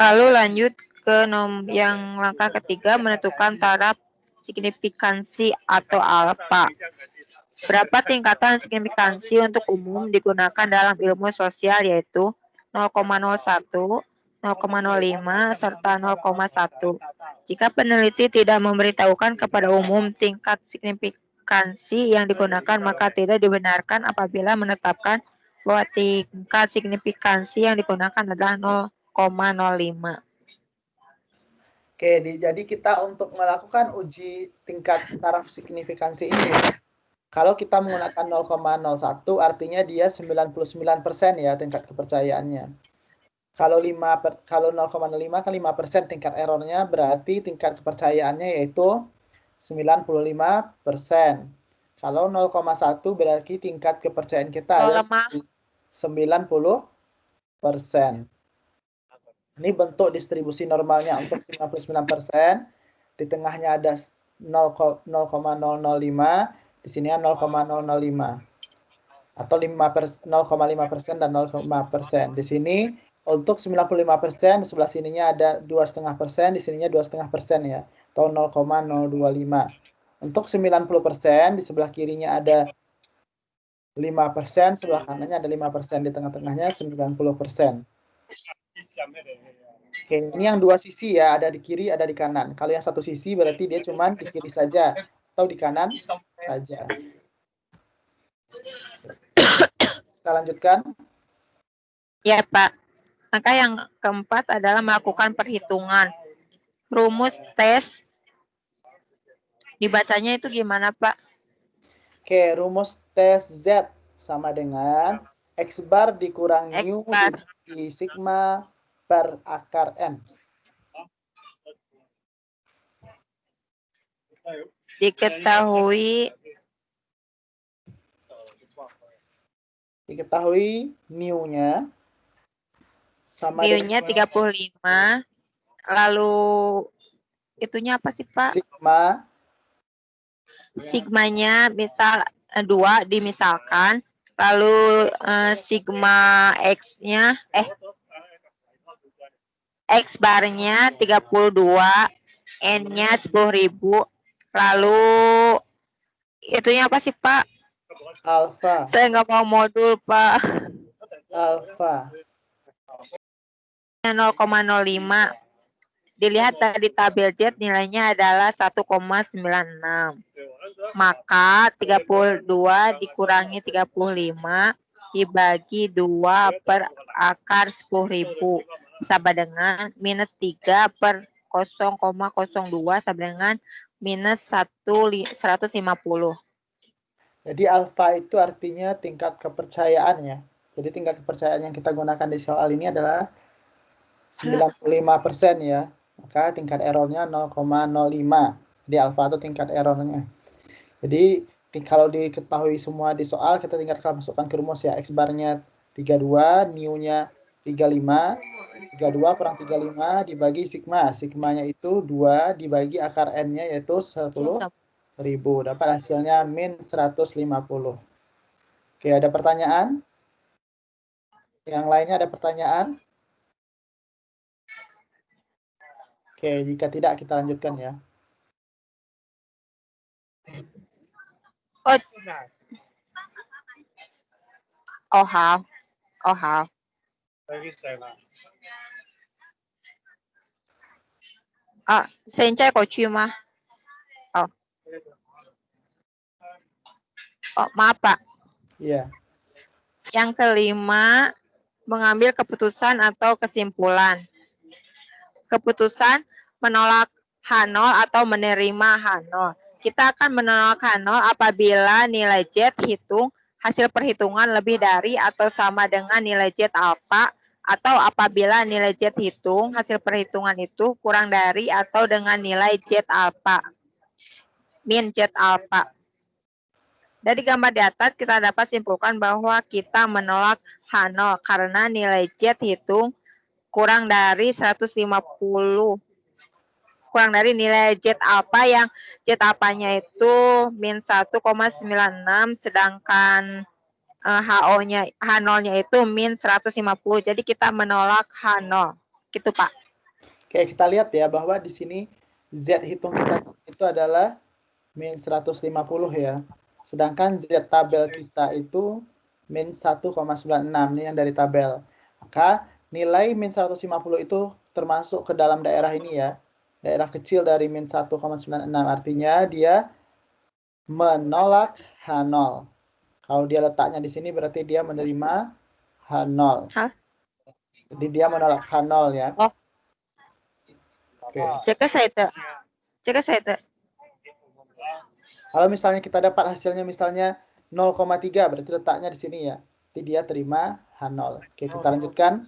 Lalu lanjut ke yang langkah ketiga, menentukan taraf signifikansi atau alfa. Berapa tingkatan signifikansi untuk umum digunakan dalam ilmu sosial, yaitu 0,01, 0,05, serta 0,1. Jika peneliti tidak memberitahukan kepada umum tingkat signifikansi yang digunakan, maka tidak dibenarkan apabila menetapkan bahwa tingkat signifikansi yang digunakan adalah 0,05. Oke, jadi kita untuk melakukan uji tingkat taraf signifikansi ini, kalau kita menggunakan 0,01 artinya dia 99% ya tingkat kepercayaannya. Kalau 0,05 kan 5% tingkat errornya, berarti tingkat kepercayaannya yaitu 95%. Kalau 0,1 berarti tingkat kepercayaan kita adalah 90%. Ini bentuk distribusi normalnya untuk 99%. Di tengahnya ada 0,005, di sini 0,005. Atau 0,5% dan 0,5%. Di sini untuk 95%, di sebelah sininya ada 2,5%, di sininya 2,5% ya, atau 0,025. Untuk 90%, di sebelah kirinya ada 5%, sebelah kanannya ada 5%, di tengah-tengahnya 90%. Oke, ini yang dua sisi ya, ada di kiri, ada di kanan. Kalau yang satu sisi berarti dia cuma di kiri saja, atau di kanan saja. Kita lanjutkan. Ya, Pak. Maka yang keempat adalah melakukan perhitungan. Rumus tes dibacanya itu gimana, Pak? Oke, rumus tes Z sama dengan X bar dikurang X mu bar. dibagi sigma per akar N. Diketahui mu-nya sama mu-nya 35, lalu itunya apa sih, Pak? sigma. Sigmanya misal 2 dimisalkan, lalu sigma X-nya X barnya 32, N-nya 10.000, lalu itunya apa sih, Pak? Alfa. Saya nggak mau modul, Pak. Alfa. 0,05. Dilihat dari tabel Z nilainya adalah 1,96. Maka 32 dikurangi 35 dibagi 2 per akar 10.000 sama dengan minus 3 per 0,02 sama dengan minus 150. Jadi alfa itu artinya tingkat kepercayaan ya. Jadi tingkat kepercayaan yang kita gunakan di soal ini adalah 95% ya. Maka tingkat errornya 0,05. Jadi alfa itu tingkat errornya. Jadi kalau diketahui semua di soal, kita tinggal masukkan ke rumus ya. X barnya 32, mu-nya 35. 32 kurang 35 dibagi sigma. Sigmanya itu 2 dibagi akar N-nya yaitu 10.000. Dapat hasilnya min 150. Oke, ada pertanyaan? Yang lainnya ada pertanyaan? Oke, jika tidak kita lanjutkan ya. Oh, hảo. Oh, hảo. Sen trai có chuyên mà. Oh. Oh, maaf Pak. Iya. Yang kelima, mengambil keputusan atau kesimpulan. Keputusan menolak H0 atau menerima H0. Kita akan menolak H0 apabila nilai Z hitung hasil perhitungan lebih dari atau sama dengan nilai Z alfa, atau apabila nilai Z hitung hasil perhitungan itu kurang dari atau dengan nilai Z alfa, min Z alfa. Dari gambar di atas kita dapat simpulkan bahwa kita menolak H0 karena nilai Z hitung kurang dari 150, kurang dari nilai Z alfa yang Z alfanya itu min 1,96, sedangkan H0-nya itu min 150. Jadi kita menolak H0. Gitu, Pak. Oke, kita lihat ya bahwa di sini Z hitung kita itu adalah min 150 ya. Sedangkan Z tabel kita itu min 1,96. Ini yang dari tabel. Maka nilai min 150 itu termasuk ke dalam daerah ini ya. Daerah kecil dari min 1,96. Artinya dia menolak H0. Kalau dia letaknya di sini berarti dia menerima H0. Hah? Jadi dia menolak H0 ya. Oh. Oke. Cek saya itu. Kalau misalnya kita dapat hasilnya misalnya 0,3 berarti letaknya di sini ya. Jadi dia terima H0. Oke, kita lanjutkan.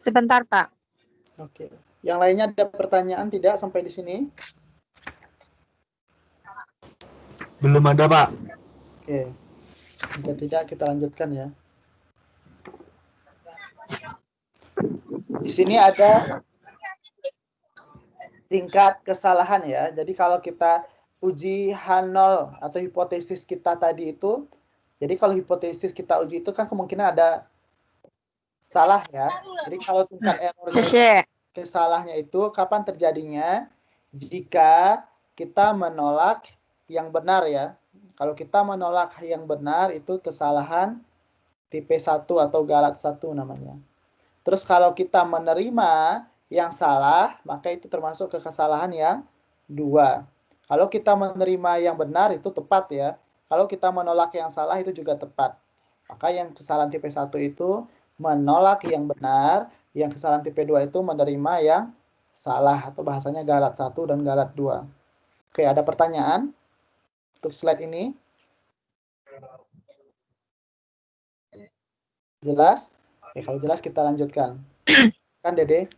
Sebentar, Pak. Oke. Yang lainnya ada pertanyaan tidak sampai di sini? Belum ada, Pak. Oke. Jika tidak, kita lanjutkan ya. Di sini ada tingkat kesalahan ya. Jadi kalau kita uji H0 atau hipotesis kita tadi itu, jadi kalau hipotesis kita uji itu kan kemungkinan ada salah ya. Jadi kalau tingkat errornya kesalahnya itu kapan terjadinya? Jika kita menolak yang benar ya. Kalau kita menolak yang benar itu kesalahan tipe 1 atau galat 1 namanya. Terus kalau kita menerima yang salah, maka itu termasuk ke kesalahan yang 2. Kalau kita menerima yang benar itu tepat ya. Kalau kita menolak yang salah itu juga tepat. Maka yang kesalahan tipe 1 itu menolak yang benar, yang kesalahan tipe 2 itu menerima yang salah atau bahasanya galat 1 dan galat 2. Oke, ada pertanyaan untuk slide ini? Jelas? Oke, kalau jelas kita lanjutkan. Kan, Dede?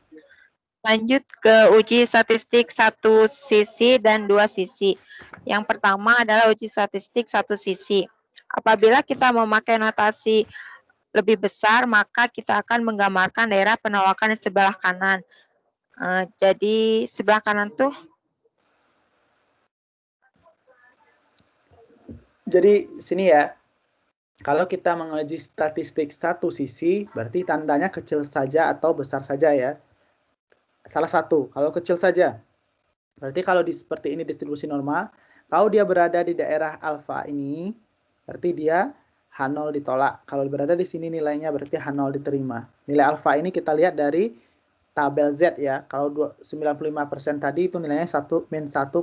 Lanjut ke uji statistik satu sisi dan 2 sisi. Yang pertama adalah uji statistik satu sisi. Apabila kita memakai notasi lebih besar, maka kita akan menggambarkan daerah penolakan di sebelah kanan. Jadi sebelah kanan tuh. Jadi sini ya, kalau kita menguji statistik satu sisi, berarti tandanya kecil saja atau besar saja ya. Salah satu, kalau kecil saja. Berarti kalau seperti ini distribusi normal, kalau dia berada di daerah alfa ini, berarti dia H0 ditolak. Kalau berada di sini nilainya berarti H0 diterima. Nilai alfa ini kita lihat dari tabel Z ya. Kalau 95% tadi itu nilainya min 1,96.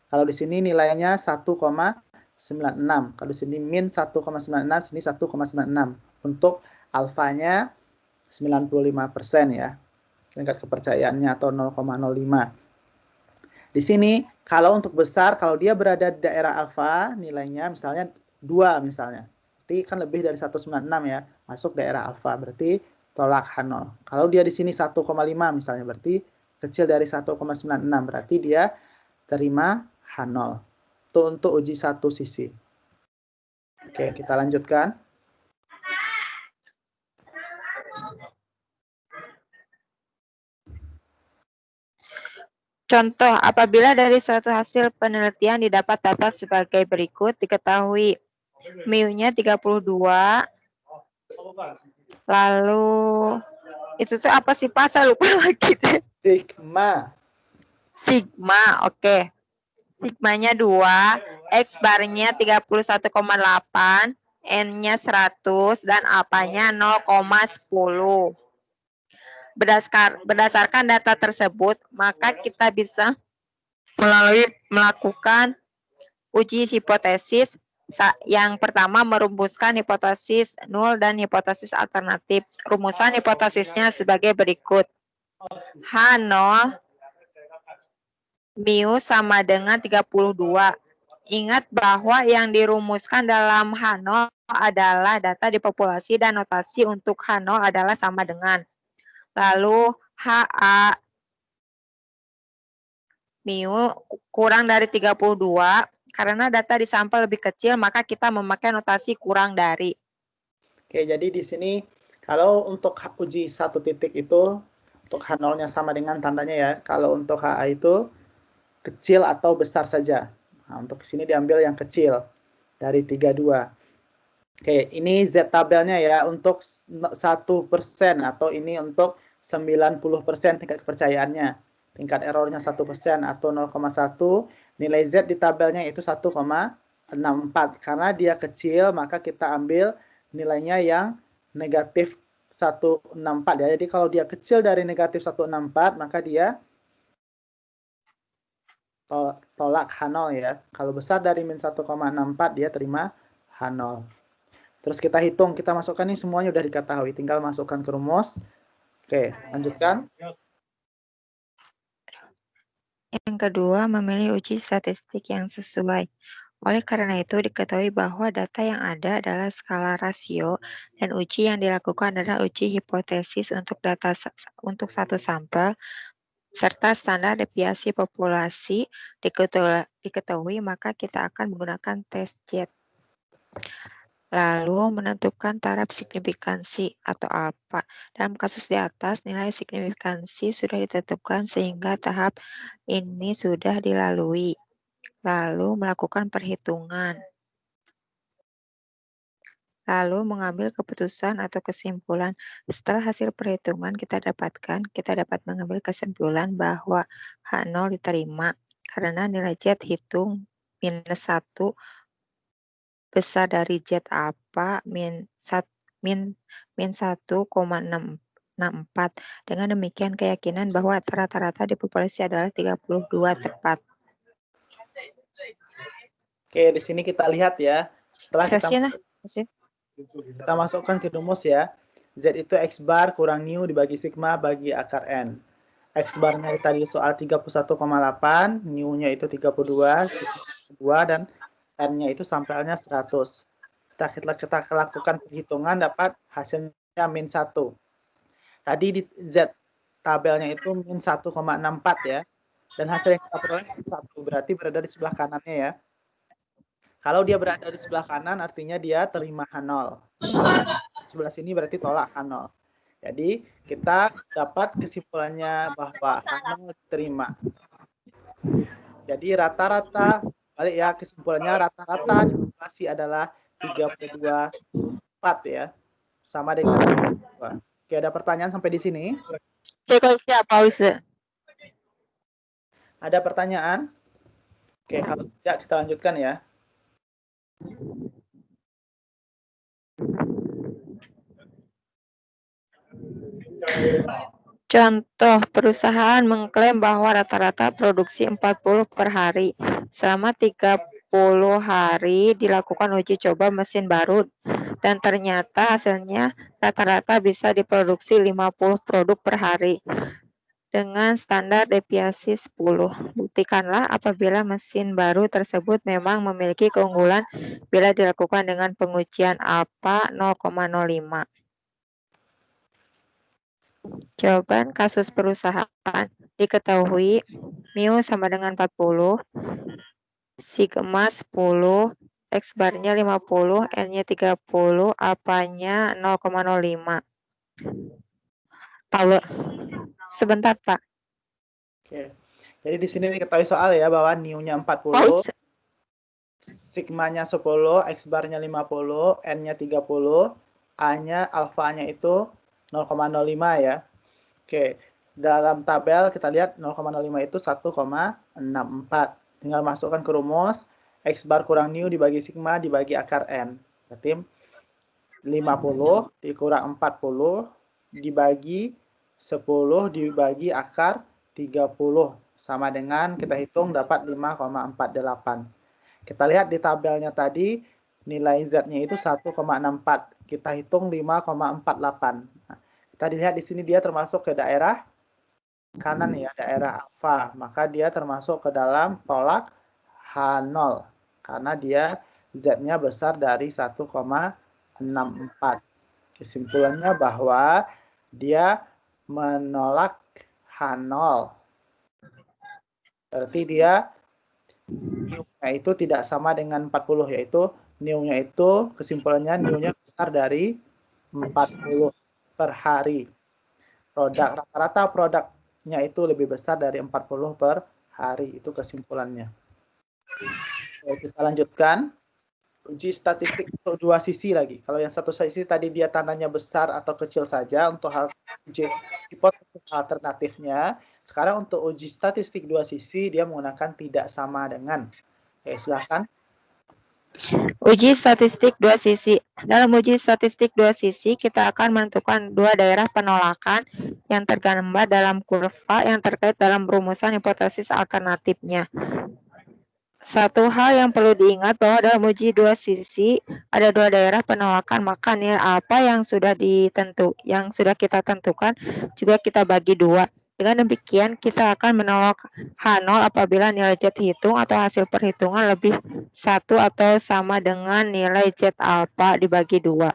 Kalau di sini nilainya 1,96. Kalau di sini min 1,96, sini 1,96. Untuk alfanya 95% ya. Tingkat kepercayaannya atau 0,05. Di sini kalau untuk besar, kalau dia berada di daerah alfa, nilainya misalnya 2 misalnya. Berarti kan lebih dari 196 ya, masuk daerah alfa, berarti tolak H0. Kalau dia di sini 1,5 misalnya, berarti kecil dari 1,96, berarti dia terima H0. Itu untuk uji satu sisi. Oke, kita lanjutkan. Contoh, apabila dari suatu hasil penelitian didapat data sebagai berikut, diketahui mu-nya 32, Lalu itu tuh apa sih Pak? Saya lupa lagi deh. Sigma. Sigma, oke. Sigmanya 2, X barnya 31,8, N-nya 100, dan alpanya 0,10. Berdasarkan data tersebut, maka kita bisa melakukan uji hipotesis. Yang pertama, merumuskan hipotesis nul dan hipotesis alternatif. Rumusan hipotesisnya sebagai berikut. H0 mu sama dengan 32. Ingat bahwa yang dirumuskan dalam H0 adalah data di populasi dan notasi untuk H0 adalah sama dengan. Lalu HA mu kurang dari 32. Karena data di sampel lebih kecil, maka kita memakai notasi kurang dari. Oke, jadi di sini kalau untuk uji satu titik itu, untuk H0-nya sama dengan tandanya ya. Kalau untuk HA itu kecil atau besar saja. Nah, untuk sini diambil yang kecil dari 32. Oke, ini Z tabelnya ya untuk 1% atau ini untuk 90% tingkat kepercayaannya. Tingkat errornya 1% atau 0,1. Nilai Z di tabelnya itu 1,64. Karena dia kecil, maka kita ambil nilainya yang negatif 164 ya. Jadi kalau dia kecil dari negatif 164, maka dia tolak H0 ya. Kalau besar dari min 1,64, dia terima H0. Terus kita hitung, kita masukkan ini semuanya udah diketahui. Tinggal masukkan ke rumus. Oke, lanjutkan. Yang kedua, memilih uji statistik yang sesuai. Oleh karena itu, diketahui bahwa data yang ada adalah skala rasio dan uji yang dilakukan adalah uji hipotesis untuk untuk satu sampel serta standar deviasi populasi diketahui, maka kita akan menggunakan tes Z. Lalu menentukan taraf signifikansi atau alfa. Dalam kasus di atas, nilai signifikansi sudah ditentukan sehingga tahap ini sudah dilalui. Lalu melakukan perhitungan. Lalu mengambil keputusan atau kesimpulan. Setelah hasil perhitungan kita dapat mengambil kesimpulan bahwa H0 diterima karena nilai Z hitung minus 1 besar dari Z alpha min 1,664. Dengan demikian keyakinan bahwa rata-rata di populasi adalah 32 tepat. Oke, di sini kita lihat ya. Setelah kita masukkan ke rumus ya. Z itu X bar kurang mu dibagi sigma bagi akar N. X barnya tadi soal 31,8, mu-nya itu 32, dan N-nya itu sampelnya 100. Setelah kita lakukan perhitungan dapat hasilnya min 1. Tadi di Z tabelnya itu min 1,64 ya. Dan hasil yang kita peroleh 1, berarti berada di sebelah kanannya ya. Kalau dia berada di sebelah kanan artinya dia terima H0. Sebelah sini berarti tolak H0. Jadi kita dapat kesimpulannya bahwa H0 diterima. Jadi rata-rata, balik ya kesimpulannya rata-rata di populasi adalah 32,4 ya. Sama dengan 32. Oke, ada pertanyaan sampai di sini? Ada pertanyaan? Oke, kalau tidak kita lanjutkan ya. Contoh, perusahaan mengklaim bahwa rata-rata produksi 40 per hari. Selama 30 hari dilakukan uji coba mesin baru dan ternyata hasilnya rata-rata bisa diproduksi 50 produk per hari dengan standar deviasi 10. Buktikanlah apabila mesin baru tersebut memang memiliki keunggulan bila dilakukan dengan pengujian alfa 0,05. Jawaban kasus perusahaan diketahui mu sama dengan 40, sigma 10, X barnya 50, N-nya 30, alpanya 0,05. Tahu? Sebentar, Pak. Oke. Jadi di sini diketahui soal ya bahwa mu-nya 40, sigmanya 10, X barnya 50, N-nya 30, A-nya, alfanya itu 0,05 ya. Oke, dalam tabel kita lihat 0,05 itu 1,64. Tinggal masukkan ke rumus, X bar kurang nu dibagi sigma dibagi akar N. Berarti 50 dikurang 40 dibagi 10 dibagi akar 30. Sama dengan kita hitung dapat 5,48. Kita lihat di tabelnya tadi, nilai Z-nya itu 1,64. Kita hitung 5,48. Nah, kita lihat di sini dia termasuk ke daerah kanan ya, daerah alfa. Maka dia termasuk ke dalam tolak H0. Karena dia Z-nya besar dari 1,64. Kesimpulannya bahwa dia menolak H0. Berarti dia nu-nya itu tidak sama dengan 40, yaitu nu-nya itu kesimpulannya nu-nya besar dari 40 per hari. Rata-rata produknya itu lebih besar dari 40 per hari. Itu kesimpulannya. Oke, kita lanjutkan. Uji statistik untuk dua sisi lagi. Kalau yang satu sisi tadi dia tandanya besar atau kecil saja untuk hal uji hipotesis alternatifnya. Sekarang untuk uji statistik dua sisi dia menggunakan tidak sama dengan. Oke, silahkan. Uji statistik dua sisi. Dalam uji statistik dua sisi, kita akan menentukan dua daerah penolakan yang tergambar dalam kurva yang terkait dalam rumusan hipotesis alternatifnya. Satu hal yang perlu diingat bahwa dalam uji dua sisi ada dua daerah penolakan, maka nilai alfa yang sudah kita tentukan juga kita bagi dua. Dengan demikian kita akan menolak H0 apabila nilai Z hitung atau hasil perhitungan lebih 1 atau sama dengan nilai Z alfa dibagi 2.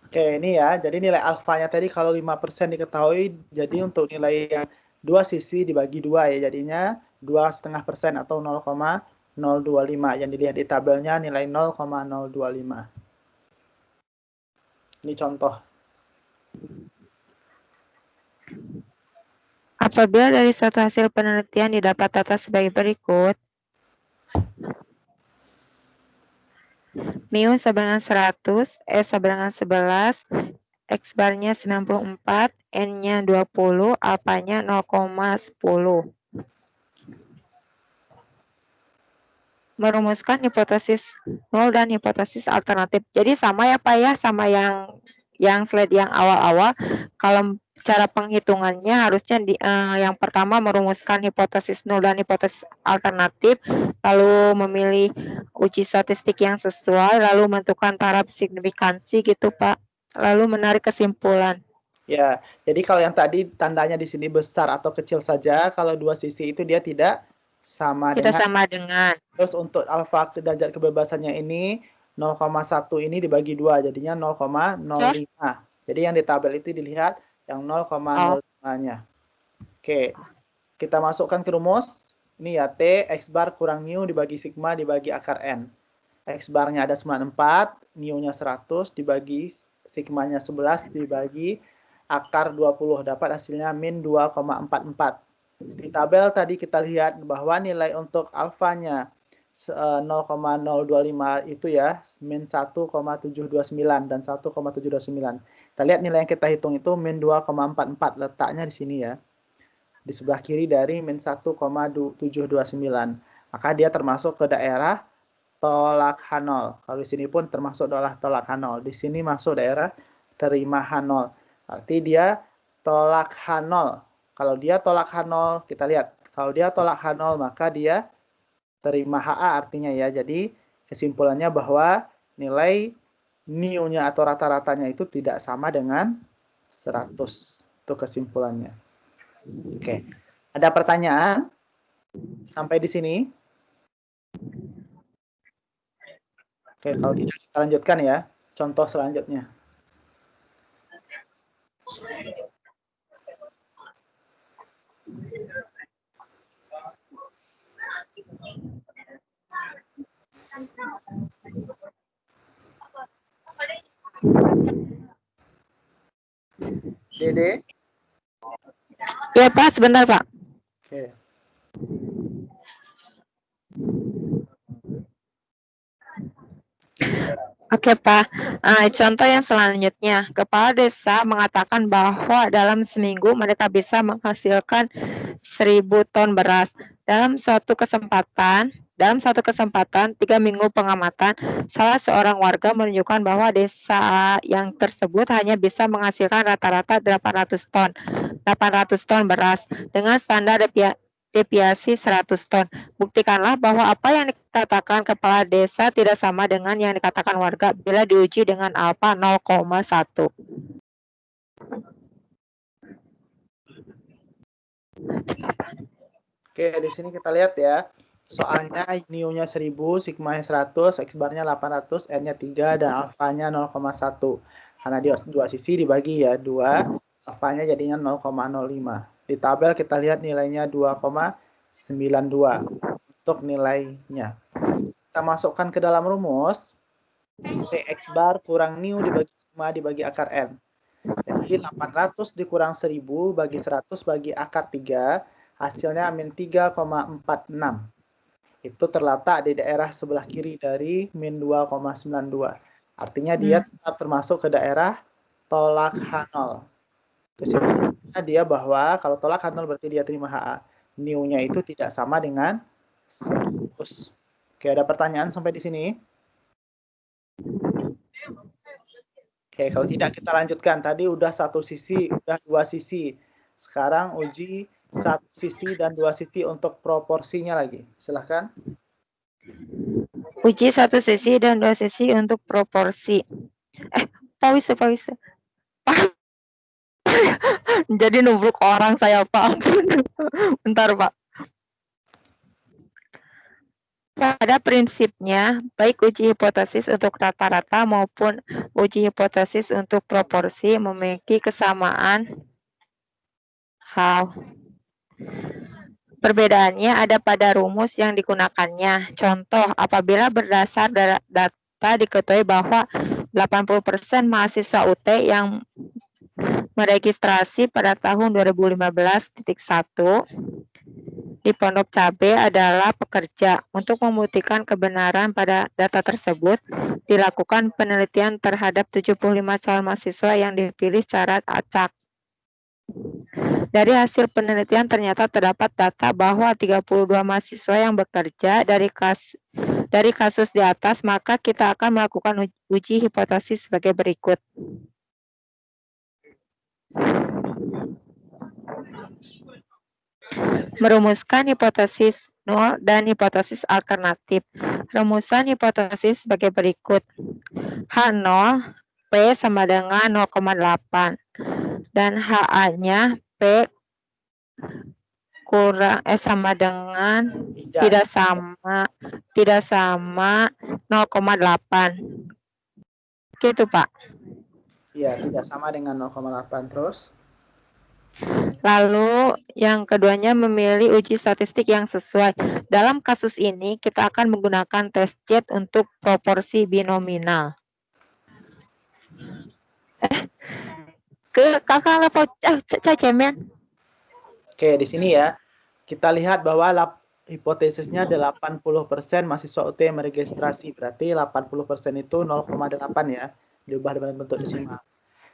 Oke, ini ya. Jadi nilai alfanya tadi kalau 5% diketahui, jadi untuk nilai yang dua sisi dibagi dua ya. Jadinya 2,5% atau 0,025. Yang dilihat di tabelnya nilai 0,025. Ini contoh. Apabila dari suatu hasil penelitian didapat data sebagai berikut. Mu sama dengan 100, S sama dengan 11, X barnya 94, N-nya 20, alfanya 0,10. Merumuskan hipotesis nol dan hipotesis alternatif. Jadi sama ya Pak ya, sama yang slide yang awal-awal. Kalau cara penghitungannya harusnya yang pertama merumuskan hipotesis nol dan hipotesis alternatif, lalu memilih uji statistik yang sesuai, lalu menentukan taraf signifikansi gitu Pak, lalu menarik kesimpulan. Ya, jadi kalau yang tadi tandanya di sini besar atau kecil saja, kalau dua sisi itu dia tidak sama dengan. Terus untuk alfa derajat kebebasannya ini 0,1 ini dibagi 2 jadinya 0,05. Jadi yang di tabel itu dilihat yang 0,05-nya. Oke. Kita masukkan ke rumus. Ini ya T X bar kurang nu dibagi sigma dibagi akar N. X barnya ada 94, nu-nya 100 dibagi sigmanya 11 dibagi akar 20 dapat hasilnya min 2,44. Di tabel tadi kita lihat bahwa nilai untuk alfanya 0,025 itu ya min 1,729 dan 1,729. Kita lihat nilai yang kita hitung itu min 2,44, letaknya di sini ya. Di sebelah kiri dari min 1,729. Maka dia termasuk ke daerah tolak H0. Kalau di sini pun termasuk daerah tolak H0. Di sini masuk daerah terima H0. Berarti dia tolak H0. Kalau dia tolak H0, kita lihat. Kalau dia tolak H0, maka dia terima HA artinya ya. Jadi kesimpulannya bahwa nilai nu-nya atau rata-ratanya itu tidak sama dengan 100. Itu kesimpulannya. Oke. Ada pertanyaan? Sampai di sini? Oke, kalau tidak kita lanjutkan ya. Contoh selanjutnya. Dede? Ya Pak, sebentar Pak. Oke. Oke, Pak. Contoh yang selanjutnya, kepala desa mengatakan bahwa dalam seminggu mereka bisa menghasilkan 1.000 ton beras. Dalam satu kesempatan, 3 minggu pengamatan, salah seorang warga menunjukkan bahwa desa yang tersebut hanya bisa menghasilkan rata-rata 800 ton beras dengan standar deviasi 100 ton. Buktikanlah bahwa apa yang dikatakan kepala desa tidak sama dengan yang dikatakan warga bila diuji dengan alfa 0,1. Oke, di sini kita lihat ya. Soalnya mu-nya 1000, sigma-nya 100, X-bar-nya 800, N-nya 3, dan alfanya 0,1. Karena dia dua sisi dibagi ya, 2, alfanya jadinya 0,05. Di tabel kita lihat nilainya 2,92 untuk nilainya. Kita masukkan ke dalam rumus, X bar kurang mu dibagi sigma dibagi akar N. Jadi 800 dikurang 1000 bagi 100 bagi akar 3, hasilnya min 3,46. Itu terletak di daerah sebelah kiri dari min 2,92. Artinya dia tetap termasuk ke daerah tolak H0. Kesimpulannya dia bahwa kalau tolak H0 berarti dia terima HA. Mu-nya itu tidak sama dengan 100. Oke, ada pertanyaan sampai di sini? Oke, kalau tidak kita lanjutkan. Tadi udah satu sisi, udah dua sisi. Sekarang uji satu sisi dan dua sisi untuk proporsinya lagi. Silahkan. Uji satu sisi dan dua sisi untuk proporsi. Pak Wise. Jadi nubruk orang saya, Pak. Ampun. Bentar, Pak. Pada prinsipnya, baik uji hipotesis untuk rata-rata maupun uji hipotesis untuk proporsi memiliki kesamaan hal. Perbedaannya ada pada rumus yang digunakannya. Contoh, apabila berdasar data diketahui bahwa 80% mahasiswa UT yang meregistrasi pada tahun 2015.1 di Pondok Cabe adalah pekerja. Untuk membuktikan kebenaran pada data tersebut, dilakukan penelitian terhadap 75 calon mahasiswa yang dipilih secara acak. Dari hasil penelitian ternyata terdapat data bahwa 32 mahasiswa yang bekerja dari kasus di atas, maka kita akan melakukan uji hipotesis sebagai berikut. Merumuskan hipotesis nol dan hipotesis alternatif. Rumusan hipotesis sebagai berikut. H0 P sama dengan 0,8 dan HA-nya P kurang sama dengan tidak sama 0,8. Gitu, Pak. Iya, tidak sama dengan 0,8 terus. Lalu yang keduanya memilih uji statistik yang sesuai. Dalam kasus ini kita akan menggunakan test jet untuk proporsi binominal. Ke kakak lepo cemen. Oke, di sini ya. Kita lihat bahwa hipotesisnya 80% mahasiswa UT meregistrasi. Berarti 80% itu 0,8 ya. Diubah dalam bentuk desimal.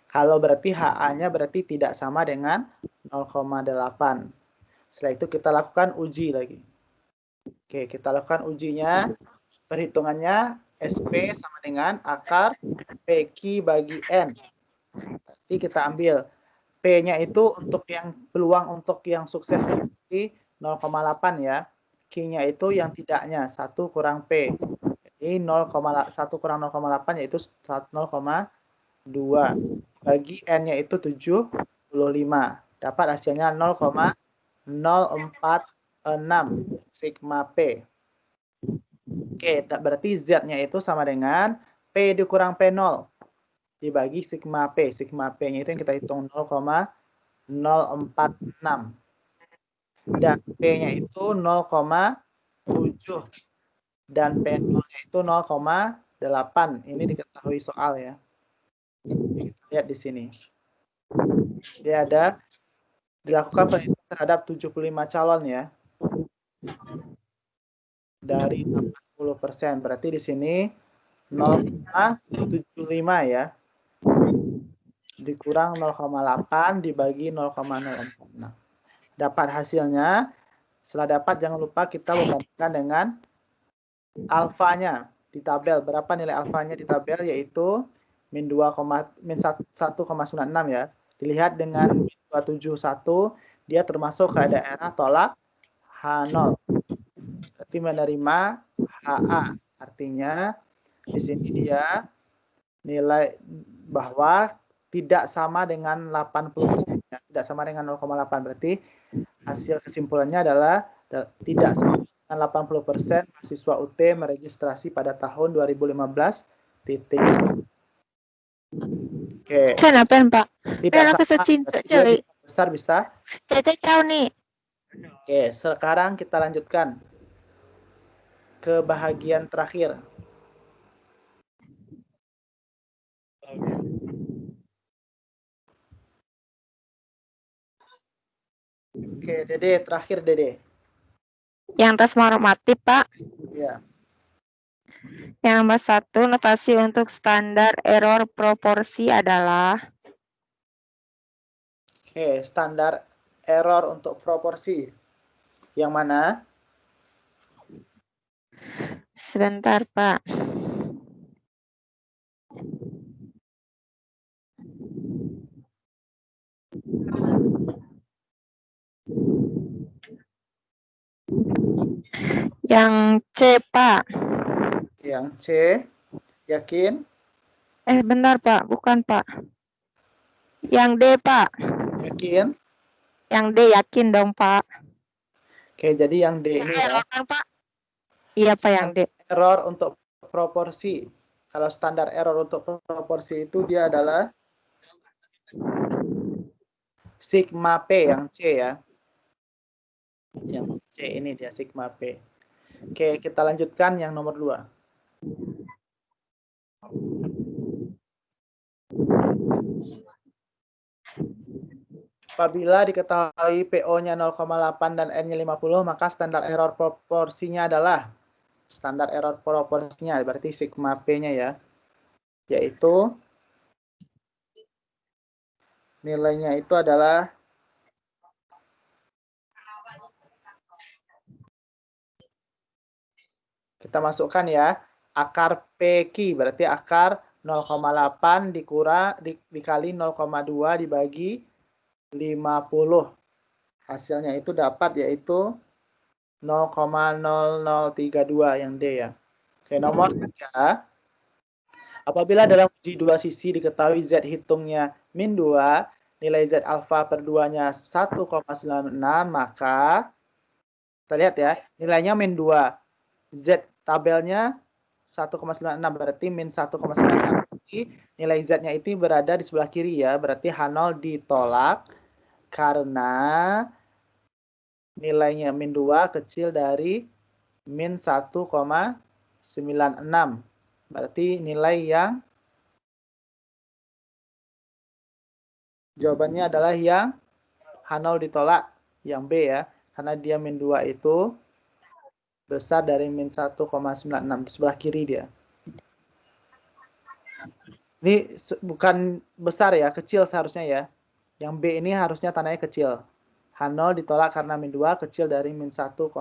Kalau berarti HA-nya berarti tidak sama dengan 0,8. Setelah itu kita lakukan uji lagi. Oke, kita lakukan ujinya. Perhitungannya SP sama dengan akar PQ bagi N. Berarti kita ambil P-nya itu untuk yang peluang untuk yang sukses di 0,8 ya. Q-nya itu yang tidaknya 1 kurang P. Jadi 1 kurang 0,8 yaitu 0,2. Bagi N-nya itu 75. Dapat hasilnya 0,046 sigma P. Oke, berarti Z-nya itu sama dengan P dikurang P0 dibagi sigma P. Sigma P-nya itu yang kita hitung 0,046. Dan P-nya itu 0,7. Dan P0-nya itu 0,8. Ini diketahui soal ya. Kita lihat di sini. Dia ada dilakukan penelitian terhadap 75 calon ya. Dari 80%. Berarti di sini 0,75 ya. Dikurang 0,8 dibagi 0,046. Dapat hasilnya. Setelah dapat, jangan lupa kita membandingkan dengan alfanya di tabel. Berapa nilai alfanya di tabel? Yaitu min 1,96 ya. Dilihat dengan min 271, dia termasuk ke daerah tolak H0. Berarti menerima HA. Artinya di sini dia nilai bahwa tidak sama dengan 80%. Tidak sama dengan 0,8. Berarti hasil kesimpulannya adalah tidak sama dengan 80% mahasiswa UT meregistrasi pada tahun 2015. Oke. Kenapa, Pak? Tidak Pera sama. kesecinta Dia celi. besar bisa. Cete cau nih. Oke, sekarang kita lanjutkan ke bahagian terakhir. Oke, Dede, terakhir Dede. Yang tes normatif, Pak. Ya. Yang nomor 1, notasi untuk standar error proporsi adalah Oke, standar error untuk proporsi. Yang mana? sebentar, Pak. Yang C, Pak. Yang C, yakin? Bentar, Pak. Bukan, Pak. Yang D, Pak. Yakin? Yang D yakin dong, Pak. Oke, jadi yang D ini ya. Error kan, Pak? Iya, Pak, yang D. Error untuk proporsi. Kalau standar error untuk proporsi itu dia adalah sigma P yang C ya. Yang C ini dia sigma P. Oke, kita lanjutkan yang nomor 2. Apabila diketahui PO-nya 0,8 dan N-nya 50, maka standar error proporsinya adalah standar error proporsinya berarti sigma P-nya ya. Yaitu nilainya itu adalah kita masukkan ya, akar PQ berarti akar 0,8 dikali 0,2 dibagi 50. Hasilnya itu dapat yaitu 0,0032 yang D ya. Oke, nomor 3. Apabila dalam uji dua sisi diketahui Z hitungnya min 2, nilai Z alfa per 2-nya 1,96, maka kita lihat ya, nilainya min 2. Z tabelnya 1,96 berarti min 1,96. Nilai Z-nya itu berada di sebelah kiri ya, berarti H0 ditolak karena nilainya min 2 kecil dari min 1,96. Berarti nilai yang jawabannya adalah yang H0 ditolak, yang B ya. Karena dia min 2 itu besar dari min 1,96, di sebelah kiri dia. Ini bukan besar ya, kecil seharusnya ya. Yang B ini harusnya tandanya kecil. H0 ditolak karena min 2 kecil dari min 1,96.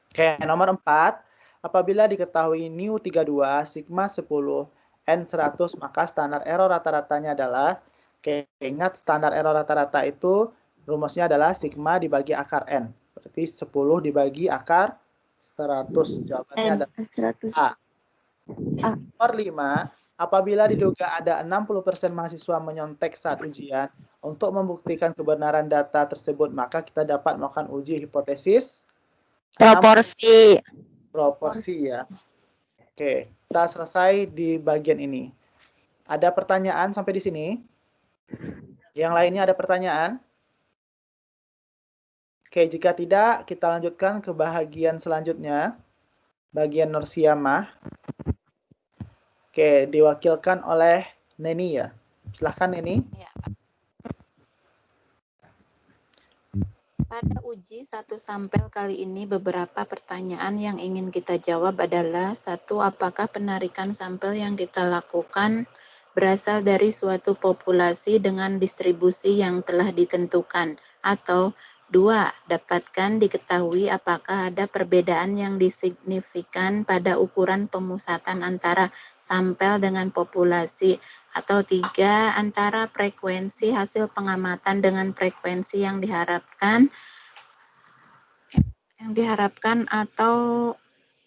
Oke, nomor 4. Apabila diketahui nu 32, sigma 10, N 100, maka standar error rata-ratanya adalah, oke, ingat standar error rata-rata itu rumusnya adalah sigma dibagi akar N. Berarti 10 dibagi akar 100. Jawabannya adalah A. Nomor 5. Apabila diduga ada 60% mahasiswa menyontek saat ujian, untuk membuktikan kebenaran data tersebut, maka kita dapat melakukan uji hipotesis proporsi ya. Oke, kita selesai di bagian ini. Ada pertanyaan sampai di sini? Yang lainnya ada pertanyaan? Oke, jika tidak, kita lanjutkan ke bagian selanjutnya. Bagian Nursiamah. Oke, diwakilkan oleh Neni ya. Silahkan Neni. Ya, Pada uji satu sampel kali ini beberapa pertanyaan yang ingin kita jawab adalah: satu, apakah penarikan sampel yang kita lakukan berasal dari suatu populasi dengan distribusi yang telah ditentukan? Atau dua, dapatkan diketahui apakah ada perbedaan yang signifikan pada ukuran pemusatan antara sampel dengan populasi? Atau tiga, antara frekuensi hasil pengamatan dengan frekuensi yang diharapkan, atau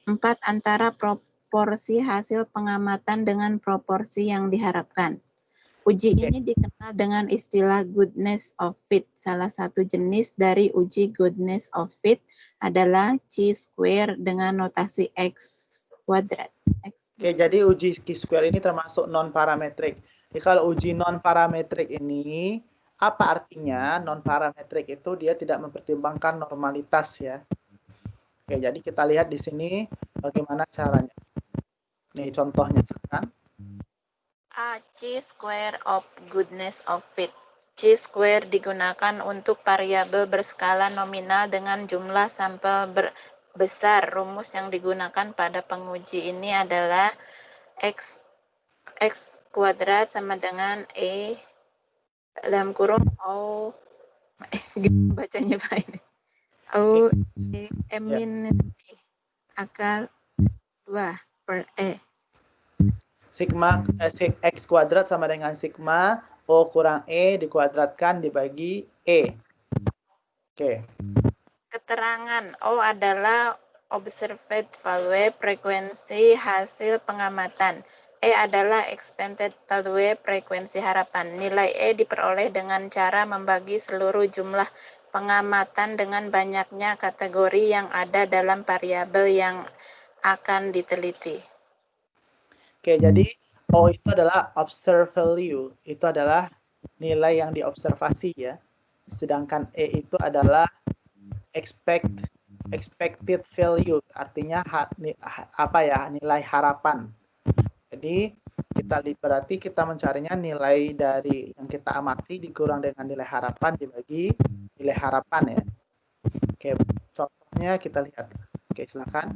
empat, antara proporsi hasil pengamatan dengan proporsi yang diharapkan. Uji ini dikenal dengan istilah goodness of fit. Salah satu jenis dari uji goodness of fit adalah chi-square dengan notasi x kuadrat. Oke, jadi uji chi-square ini termasuk non-parametrik. Jadi kalau uji non-parametrik ini, apa artinya? Non-parametrik itu dia tidak mempertimbangkan normalitas ya. Oke, jadi kita lihat di sini bagaimana caranya. Nih contohnya sekarang. A. Chi-square of goodness of fit. Chi-square digunakan untuk variabel berskala nominal dengan jumlah sampel besar. Rumus yang digunakan pada penguji ini adalah x kuadrat sama dengan E dalam kurung O bacanya Pak ini. O minus E akar 2 per E. Sigma x kuadrat sama dengan sigma O kurang E dikuadratkan dibagi E. Oke. Keterangan O adalah observed value frekuensi hasil pengamatan. E adalah expected value frekuensi harapan. Nilai E diperoleh dengan cara membagi seluruh jumlah pengamatan dengan banyaknya kategori yang ada dalam variabel yang akan diteliti. Oke, jadi O itu adalah observed value. Itu adalah nilai yang diobservasi ya. Sedangkan E itu adalah expected value, artinya nilai harapan. Jadi berarti kita mencarinya nilai dari yang kita amati dikurang dengan nilai harapan dibagi nilai harapan ya. Oke, contohnya kita lihat. Oke, silakan.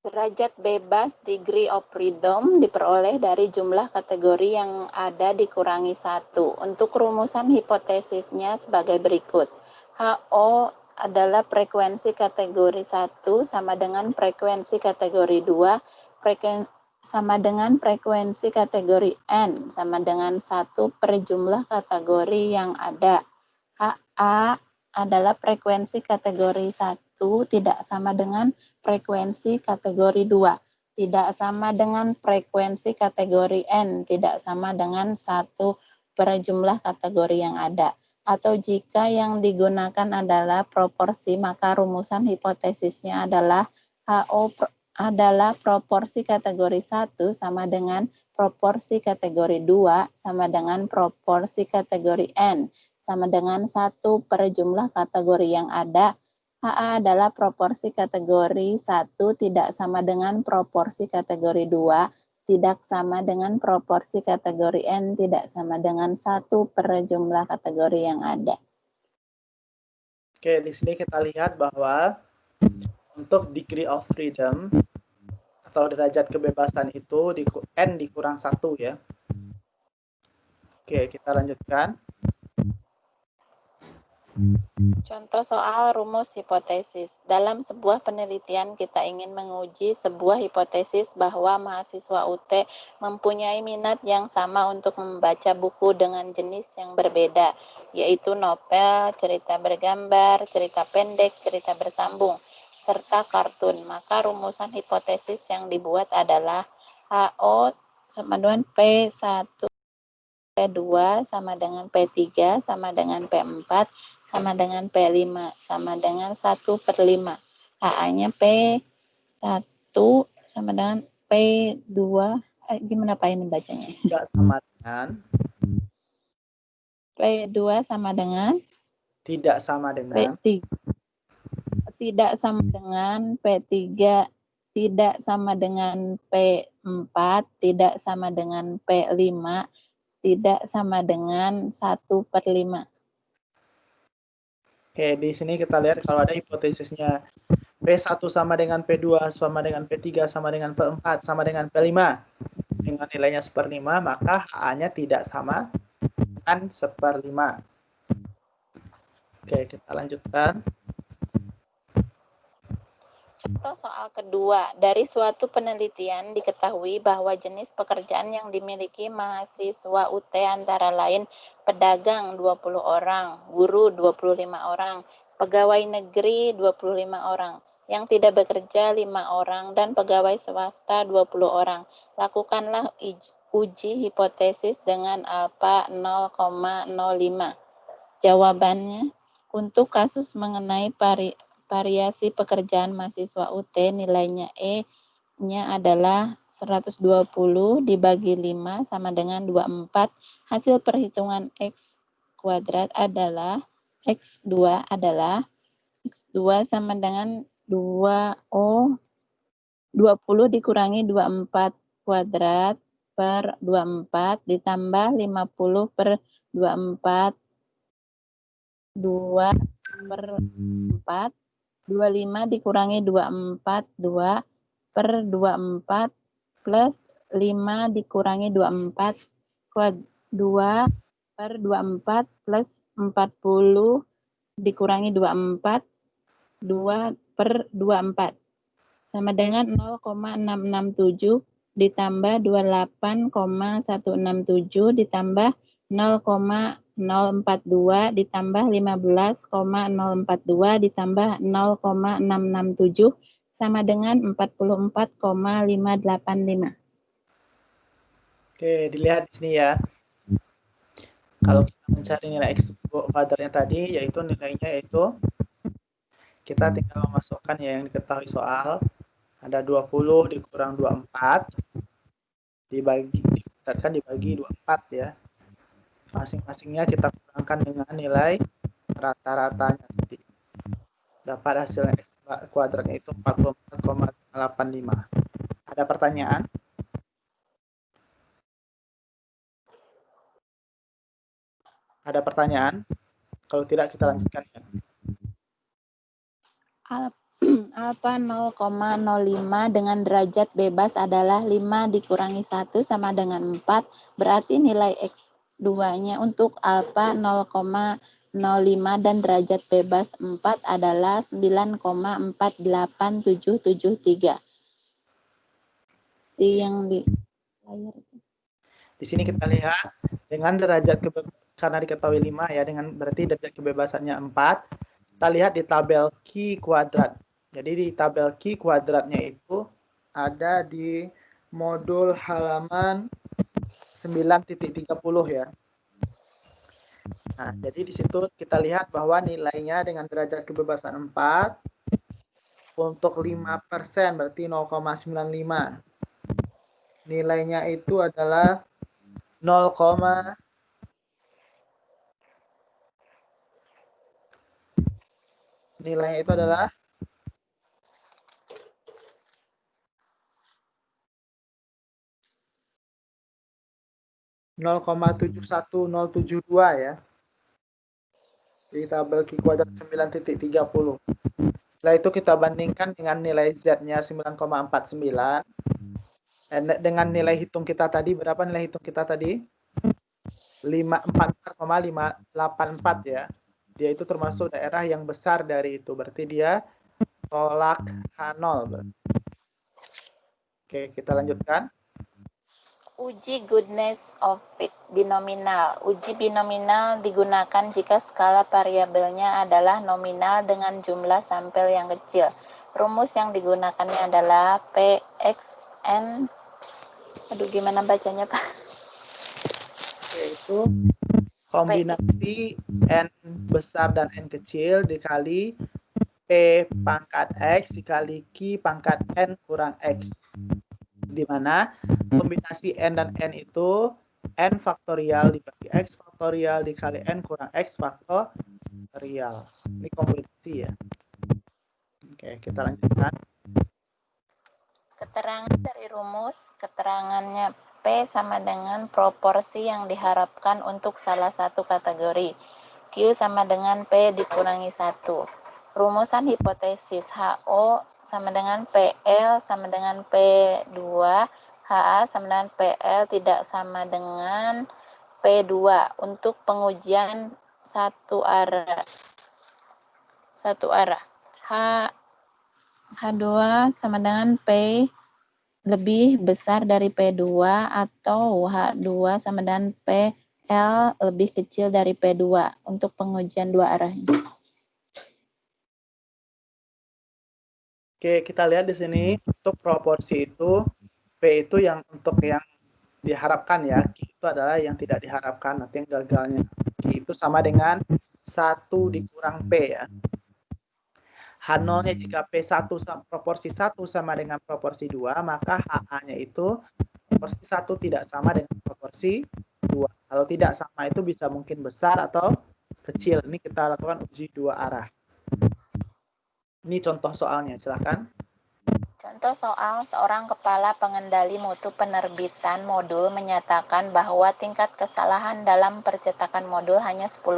Derajat bebas degree of freedom diperoleh dari jumlah kategori yang ada dikurangi 1. Untuk rumusan hipotesisnya sebagai berikut. HO adalah frekuensi kategori 1 sama dengan frekuensi kategori 2 sama dengan frekuensi kategori N sama dengan 1 per jumlah kategori yang ada. HA adalah frekuensi kategori 1 tidak sama dengan frekuensi kategori 2, tidak sama dengan frekuensi kategori N, tidak sama dengan 1 per jumlah kategori yang ada. Atau jika yang digunakan adalah proporsi, maka rumusan hipotesisnya adalah HO adalah proporsi kategori 1 sama dengan proporsi kategori 2 sama dengan proporsi kategori N sama dengan 1 per jumlah kategori yang ada. HA adalah proporsi kategori 1 tidak sama dengan proporsi kategori 2, tidak sama dengan proporsi kategori N, tidak sama dengan 1 per jumlah kategori yang ada. Oke, di sini kita lihat bahwa untuk degree of freedom atau derajat kebebasan itu N dikurang 1 ya. Oke, kita lanjutkan. Contoh soal rumus hipotesis. Dalam sebuah penelitian kita ingin menguji sebuah hipotesis bahwa mahasiswa UT mempunyai minat yang sama untuk membaca buku dengan jenis yang berbeda, yaitu novel, cerita bergambar, cerita pendek, cerita bersambung, serta kartun. Maka rumusan hipotesis yang dibuat adalah HO sama dengan P1 P2 sama dengan P3 sama dengan P4 sama dengan P5 sama dengan 1 per 5. HA-nya P1 sama dengan P2. Gimana Pak ini bacanya? Tidak sama dengan. P2 sama dengan? Tidak sama dengan. P3. Tidak sama dengan P3. Tidak sama dengan P4. Tidak sama dengan P5. tidak sama dengan 1/5. Oke, di sini kita lihat kalau ada hipotesisnya P1 sama dengan P2 sama dengan P3 sama dengan P4 sama dengan P5 dengan nilainya 1/5, maka HA-nya tidak sama dengan 1/5. Oke, kita lanjutkan. Contoh soal kedua, dari suatu penelitian diketahui bahwa jenis pekerjaan yang dimiliki mahasiswa UT antara lain pedagang 20 orang, guru 25 orang, pegawai negeri 25 orang, yang tidak bekerja 5 orang, dan pegawai swasta 20 orang. Lakukanlah uji hipotesis dengan alfa 0,05. Jawabannya, untuk kasus mengenai variasi pekerjaan mahasiswa UT, nilainya E-nya adalah 120 dibagi 5 sama dengan 24. Hasil perhitungan X2 adalah X2 sama dengan 20 dikurangi 24 kuadrat per 24 ditambah 50 per 24 2 per 4, 25 dikurangi 24, 2 per 24 plus 5 dikurangi 24, 2 per 24 plus 40 dikurangi 24, 2 per 24. Sama dengan 0,667 ditambah 28,167 ditambah 0,042 ditambah 15,042 ditambah 0,667 sama dengan 44,585. Oke, dilihat di sini ya. Kalau kita mencari nilai X kuadratnya tadi, yaitu nilainya itu kita tinggal memasukkan ya yang diketahui soal. Ada 20 dikurang 24 dibagi 24 ya. Masing-masingnya kita kurangkan dengan nilai rata-ratanya tadi. Dapat hasilnya X kuadratnya itu 44,85. Ada pertanyaan? Ada pertanyaan? Kalau tidak kita lanjutkan ya. Alfa 0,05 dengan derajat bebas adalah 5 dikurangi 1 sama dengan 4. Berarti nilai X2-nya untuk alfa 0,05 dan derajat bebas 4 adalah 9,48773. Yang di layar itu. Di sini kita lihat dengan derajat karena diketahui 5 ya, dengan berarti derajat kebebasannya 4. Kita lihat di tabel Q kuadrat. Jadi di tabel Q kuadratnya itu ada di modul halaman 9.30 ya. Nah, jadi di situ kita lihat bahwa nilainya dengan derajat kebebasan 4 untuk 5% berarti 0,95. Nilainya itu adalah 0, nilainya itu adalah 0,71072 ya. Di tabel Q kuadrat 9.30. Setelah itu kita bandingkan dengan nilai Z-nya 9,49. Dengan nilai hitung kita tadi, berapa nilai hitung kita tadi? 44,584 ya. Dia itu termasuk daerah yang besar dari itu. Berarti dia tolak H0. Oke, kita lanjutkan. Uji goodness of fit binominal. Uji binominal digunakan jika skala variabelnya adalah nominal dengan jumlah sampel yang kecil. Rumus yang digunakannya adalah PXN. Aduh, gimana bacanya, Pak? Yaitu kombinasi N besar dan N kecil dikali P pangkat X dikali Q pangkat N kurang X. Di mana kombinasi N dan N itu N faktorial dibagi X faktorial dikali N kurang X faktorial. Ini kombinasi ya. Oke, kita lanjutkan. Keterangan dari rumus, keterangannya P sama dengan proporsi yang diharapkan untuk salah satu kategori. Q sama dengan P dikurangi 1. Rumusan hipotesis HO sama dengan PL sama dengan P2, HA sama dengan PL tidak sama dengan P2 untuk pengujian satu arah. H2 sama dengan P lebih besar dari P2 atau H2 sama dengan PL lebih kecil dari P2 untuk pengujian dua arah ini. Oke, kita lihat di sini untuk proporsi itu P itu yang untuk yang diharapkan ya, Q itu adalah yang tidak diharapkan, nanti yang gagalnya. Q itu sama dengan 1 dikurang P ya. H0-nya jika P1 proporsi 1 sama dengan proporsi 2, maka HA-nya itu proporsi 1 tidak sama dengan proporsi 2. Kalau tidak sama itu bisa mungkin besar atau kecil. Ini kita lakukan uji dua arah. Ini contoh soalnya, silakan. Contoh soal, seorang kepala pengendali mutu penerbitan modul menyatakan bahwa tingkat kesalahan dalam percetakan modul hanya 10%.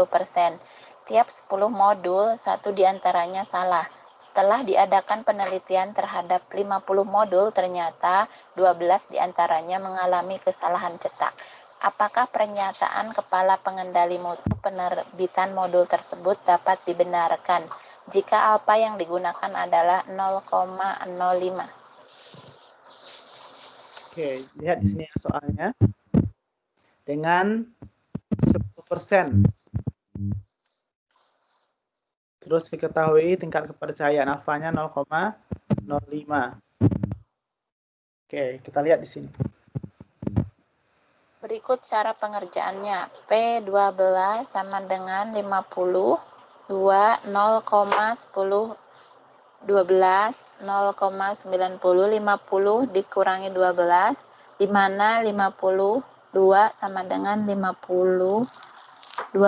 Tiap 10 modul, 1 diantaranya salah. Setelah diadakan penelitian terhadap 50 modul, ternyata 12 diantaranya mengalami kesalahan cetak. Apakah pernyataan kepala pengendali mutu penerbitan modul tersebut dapat dibenarkan jika alfa yang digunakan adalah 0,05? Oke, lihat di sini ya soalnya. Dengan 10%. Terus diketahui tingkat kepercayaan alfanya 0,05. Oke, kita lihat di sini. Berikut cara pengerjaannya. P12 sama dengan 50, 2, 0,10, 12, 0,90, 50 dikurangi 12, di mana 52 sama dengan 50, 12,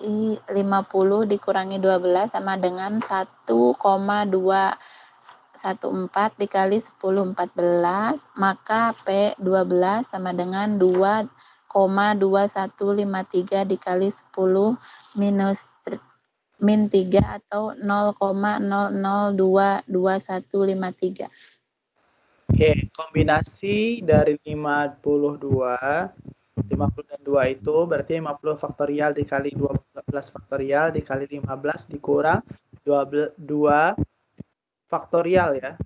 50 dikurangi 12 sama dengan 1,214 dikali 10, 14, maka P12 sama dengan 2,2153 dikali 10 min 3 atau 0,002153. Oke, kombinasi dari 50 dan 2 itu berarti 50 faktorial dikali 12 faktorial dikali 15 dikurang 2 faktorial ya.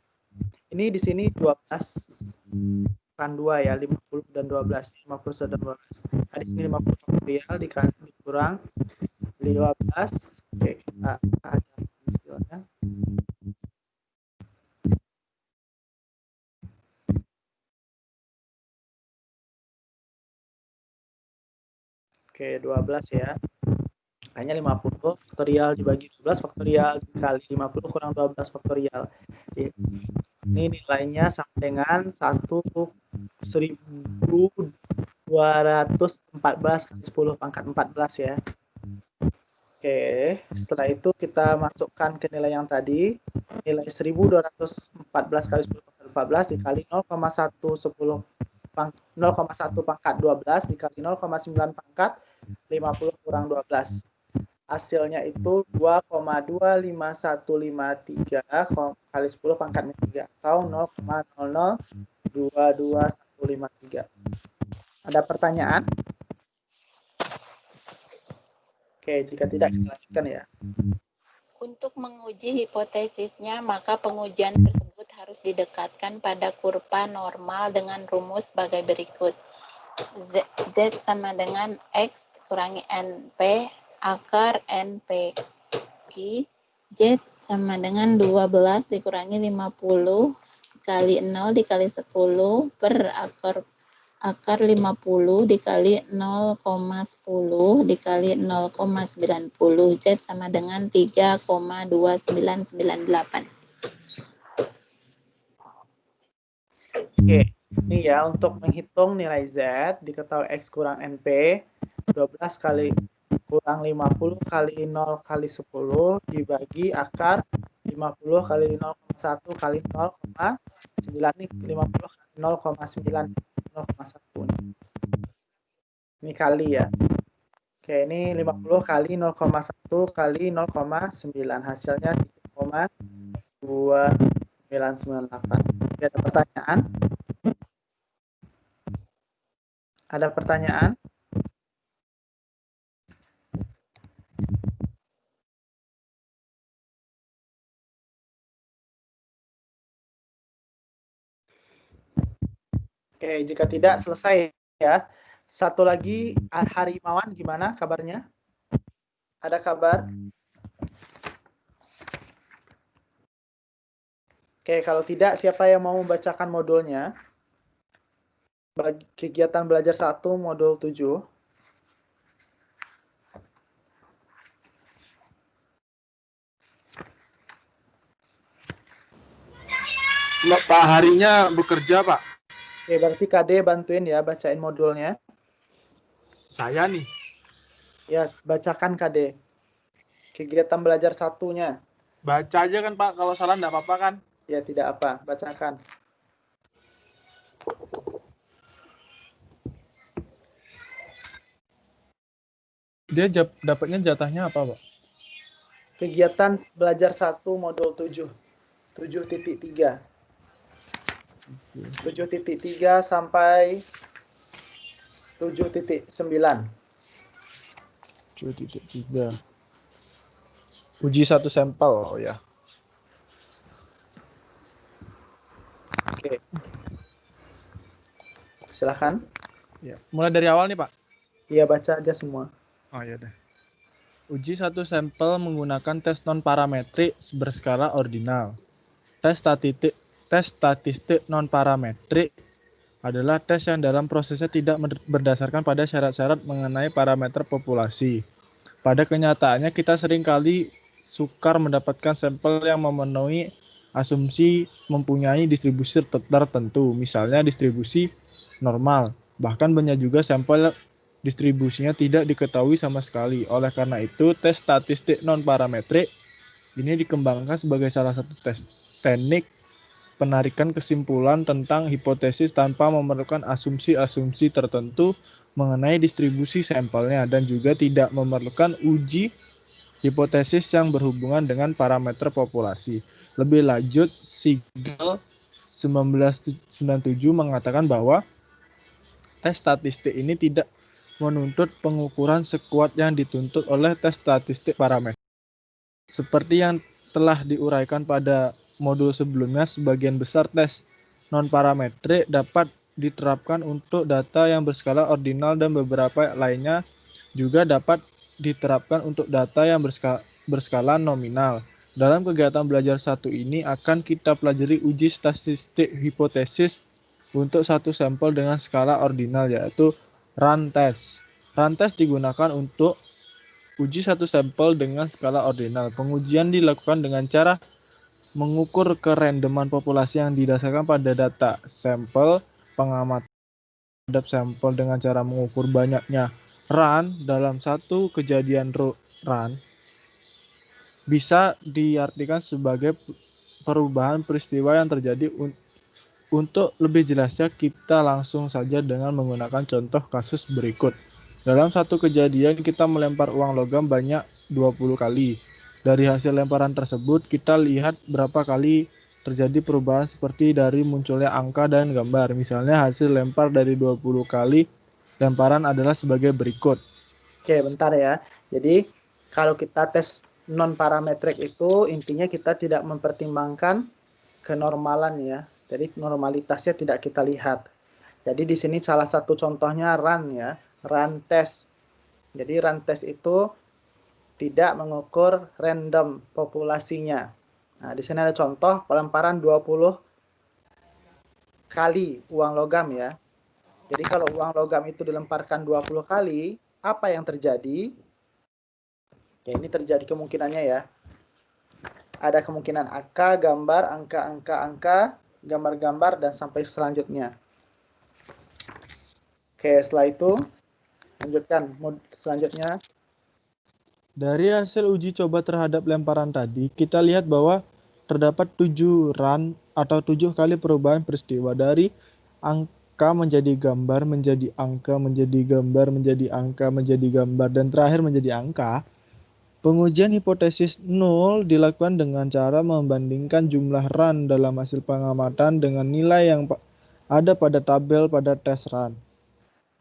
Ini di sini 12 bukan 2 ya, 50 dan 12. 50 dan 12. Nah, di sini 50 faktorial dikali dikurang 15. Oke, kita ada hasilnya. Oke, 12 ya. Hanya 50 faktorial dibagi 12 faktorial dikali 50 kurang 12 faktorial. Ini nilainya sama dengan 1214 kali 10 pangkat 14 ya. Oke, setelah itu kita masukkan ke nilai yang tadi. Nilai 1214 kali 10 pangkat 14 dikali 0,1 pangkat 12 dikali 0,9 pangkat 50 kurang 12. Hasilnya itu 2,25153 kali 10 pangkat 3 atau 0,0022153. Ada pertanyaan? Oke, jika tidak kita lanjutkan ya. Untuk menguji hipotesisnya, maka pengujian tersebut harus didekatkan pada kurva normal dengan rumus sebagai berikut. Z sama dengan X kurangi NP akar NP Q. Z sama dengan 12 dikurangi 50 dikali 0 dikali 10 per akar 50 dikali 0,10 dikali 0,90. Z sama dengan 3,2998. Oke, ini ya untuk menghitung nilai Z diketahui X kurang NP 12 kali kurang 50 kali 0 kali 10 dibagi akar 50 kali 0,1 kali 0,9 nih 50 kali 0,9 0,1 Ini kali ya. Oke, ini 50 kali 0,1 kali 0,9. Hasilnya 3,2998. Oke, ada pertanyaan? Ada pertanyaan? Oke, jika tidak selesai ya. Satu lagi, Harimawan gimana kabarnya? Ada kabar? Oke, kalau tidak siapa yang mau membacakan modulnya? Bagi kegiatan belajar 1 modul 7. Pak Harinya bekerja, Pak. Oke, berarti KD bantuin ya bacain modulnya. Saya nih. Ya, bacakan KD. Kegiatan belajar 1-nya. Baca aja kan, Pak. Kalau salah enggak apa-apa kan? Ya, tidak apa. Bacakan. Dia dapatnya jatahnya apa, Pak? Kegiatan belajar 1 modul 7. 7.3. 7.3 sampai 7.9. 7.3. Uji satu sampel, oh ya. Oke. Silakan. Ya. Mulai dari awal nih, Pak. Iya, baca aja semua. Oh ya udah. Uji satu sampel menggunakan tes non-parametrik berskala ordinal. Tes statistik non-parametrik adalah tes yang dalam prosesnya tidak berdasarkan pada syarat-syarat mengenai parameter populasi. Pada kenyataannya kita seringkali sukar mendapatkan sampel yang memenuhi asumsi mempunyai distribusi tertentu, misalnya distribusi normal. Bahkan banyak juga sampel distribusinya tidak diketahui sama sekali. Oleh karena itu, tes statistik non-parametrik ini dikembangkan sebagai salah satu teknik penarikan kesimpulan tentang hipotesis tanpa memerlukan asumsi-asumsi tertentu mengenai distribusi sampelnya dan juga tidak memerlukan uji hipotesis yang berhubungan dengan parameter populasi. Lebih lanjut, Siegel 1997 mengatakan bahwa tes statistik ini tidak menuntut pengukuran sekuat yang dituntut oleh tes statistik parameter. Seperti yang telah diuraikan pada modul sebelumnya, sebagian besar tes non-parametrik dapat diterapkan untuk data yang berskala ordinal dan beberapa lainnya juga dapat diterapkan untuk data yang berskala nominal. Dalam kegiatan belajar satu ini akan kita pelajari uji statistik hipotesis untuk satu sampel dengan skala ordinal, yaitu run test. Run test digunakan untuk uji satu sampel dengan skala ordinal. Pengujian dilakukan dengan cara mengukur kerandoman populasi yang didasarkan pada data sampel, pengamatan terhadap sampel dengan cara mengukur banyaknya run dalam satu kejadian run bisa diartikan sebagai perubahan peristiwa yang terjadi. Untuk lebih jelasnya, kita langsung saja dengan menggunakan contoh kasus berikut. Dalam satu kejadian, kita melempar uang logam banyak 20 kali. Dari hasil lemparan tersebut, kita lihat berapa kali terjadi perubahan seperti dari munculnya angka dan gambar. Misalnya, hasil lempar dari 20 kali lemparan adalah sebagai berikut. Oke, bentar ya. Jadi, kalau kita tes non-parametrik itu, intinya kita tidak mempertimbangkan kenormalan ya. Jadi normalitasnya tidak kita lihat. Jadi di sini salah satu contohnya run ya, run test. Jadi run test itu tidak mengukur random populasinya. Nah, di sini ada contoh pelemparan 20 kali uang logam ya. Jadi kalau uang logam itu dilemparkan 20 kali, apa yang terjadi? Ya, ini terjadi kemungkinannya ya. Ada kemungkinan angka, gambar, angka, gambar-gambar, dan sampai selanjutnya. Oke, setelah itu, lanjutkan selanjutnya. Dari hasil uji coba terhadap lemparan tadi, kita lihat bahwa terdapat 7 run atau 7 kali perubahan peristiwa. Dari angka menjadi gambar, menjadi angka, menjadi gambar, menjadi angka, menjadi gambar, dan terakhir menjadi angka. Pengujian hipotesis nul dilakukan dengan cara membandingkan jumlah run dalam hasil pengamatan dengan nilai yang ada pada tabel pada tes run.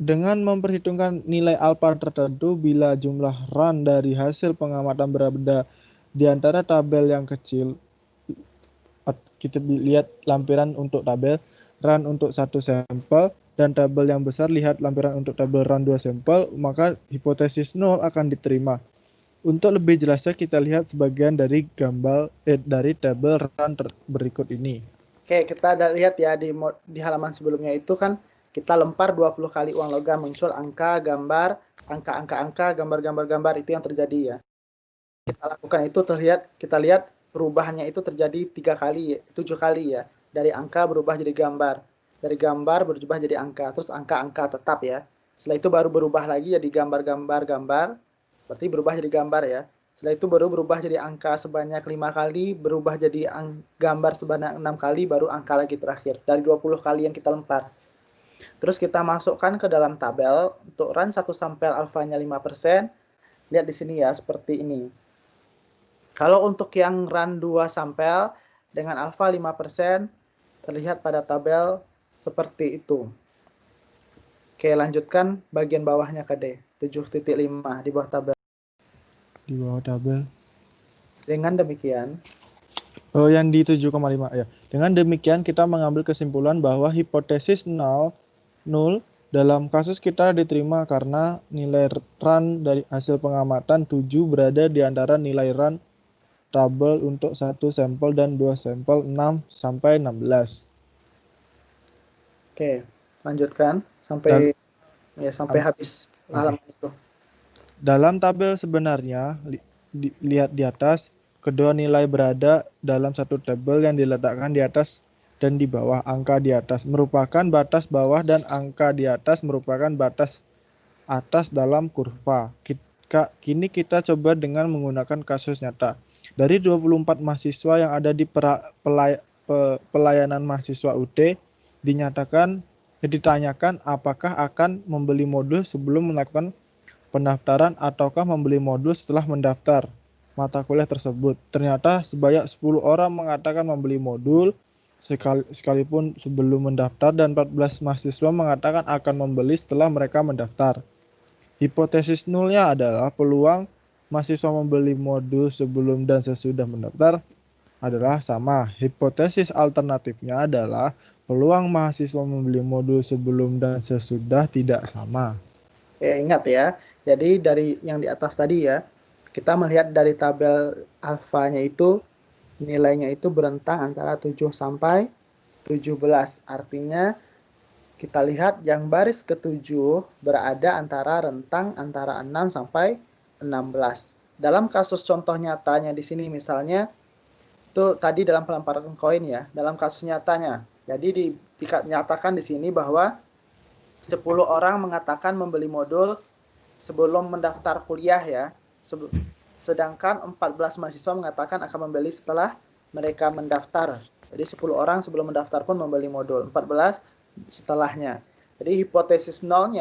Dengan memperhitungkan nilai alfa tertentu, bila jumlah run dari hasil pengamatan berada di antara tabel yang kecil, kita lihat lampiran untuk tabel run untuk satu sampel, dan tabel yang besar lihat lampiran untuk tabel run 2 sampel, maka hipotesis nol akan diterima. Untuk lebih jelasnya kita lihat sebagian dari dari tabel run berikut ini. Oke, kita ada lihat ya di halaman sebelumnya itu kan kita lempar 20 kali uang logam, muncul angka, gambar, angka, gambar itu yang terjadi ya. Kita lakukan itu kita lihat perubahannya itu terjadi 7 kali ya. Dari angka berubah jadi gambar. Dari gambar berubah jadi angka. Terus angka tetap ya. Setelah itu baru berubah lagi jadi gambar. Berarti berubah jadi gambar ya. Setelah itu baru berubah jadi angka sebanyak 5 kali, berubah jadi gambar sebanyak 6 kali, baru angka lagi terakhir. Dari 20 kali yang kita lempar. Terus kita masukkan ke dalam tabel. Untuk run 1 sampel alfanya 5%. Lihat di sini ya, seperti ini. Kalau untuk yang run 2 sampel dengan alfa 5%, terlihat pada tabel seperti itu. Oke, lanjutkan bagian bawahnya ke D. 7.5 di bawah tabel. Di bawah tabel. Dengan demikian, yang di 7,5 ya. Dengan demikian kita mengambil kesimpulan bahwa hipotesis nol dalam kasus kita diterima karena nilai run dari hasil pengamatan 7 berada di antara nilai run tabel untuk 1 sampel dan 2 sampel 6 sampai 16. Oke, lanjutkan sampai habis halaman itu. Dalam tabel sebenarnya, lihat di atas, kedua nilai berada dalam satu tabel yang diletakkan di atas dan di bawah. Angka di atas merupakan batas bawah dan angka di atas merupakan batas atas dalam kurva. Kini kita coba dengan menggunakan kasus nyata. Dari 24 mahasiswa yang ada di pelayanan mahasiswa UT, ditanyakan apakah akan membeli modul sebelum melakukan pendaftaran ataukah membeli modul setelah mendaftar mata kuliah tersebut. Ternyata sebanyak 10 orang mengatakan membeli modul sekalipun sebelum mendaftar, dan 14 mahasiswa mengatakan akan membeli setelah mereka mendaftar. Hipotesis nulnya adalah peluang mahasiswa membeli modul sebelum dan sesudah mendaftar adalah sama. Hipotesis alternatifnya adalah peluang mahasiswa membeli modul sebelum dan sesudah tidak sama. Ingat ya, jadi dari yang di atas tadi ya, kita melihat dari tabel alfanya itu, nilainya itu berentang antara 7 sampai 17. Artinya kita lihat yang baris ke-7 berada rentang antara 6 sampai 16. Dalam kasus contoh nyatanya di sini misalnya, itu tadi dalam pelemparan koin ya, dalam kasus nyatanya. Jadi dinyatakan di sini bahwa 10 orang mengatakan membeli modul sebelum mendaftar kuliah ya. Sedangkan 14 mahasiswa mengatakan akan membeli setelah mereka mendaftar. Jadi 10 orang sebelum mendaftar pun membeli modul, 14 setelahnya. Jadi hipotesis nol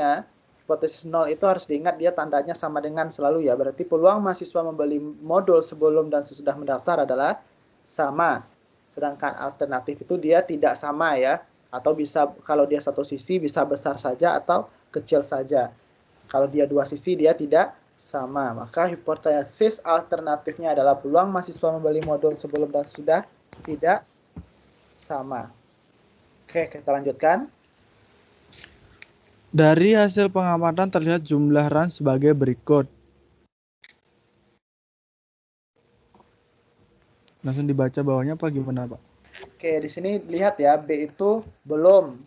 itu harus diingat dia tandanya sama dengan selalu ya. Berarti peluang mahasiswa membeli modul sebelum dan sesudah mendaftar adalah sama. Sedangkan alternatif itu dia tidak sama ya. Atau bisa, kalau dia satu sisi bisa besar saja atau kecil saja. Kalau dia dua sisi dia tidak sama. Maka hipotesis alternatifnya adalah peluang mahasiswa membeli modul sebelum dan sesudah tidak sama. Oke, kita lanjutkan. Dari hasil pengamatan terlihat jumlah run sebagai berikut. Langsung dibaca bawahnya apa gimana, Pak? Oke, di sini lihat ya, B itu belum,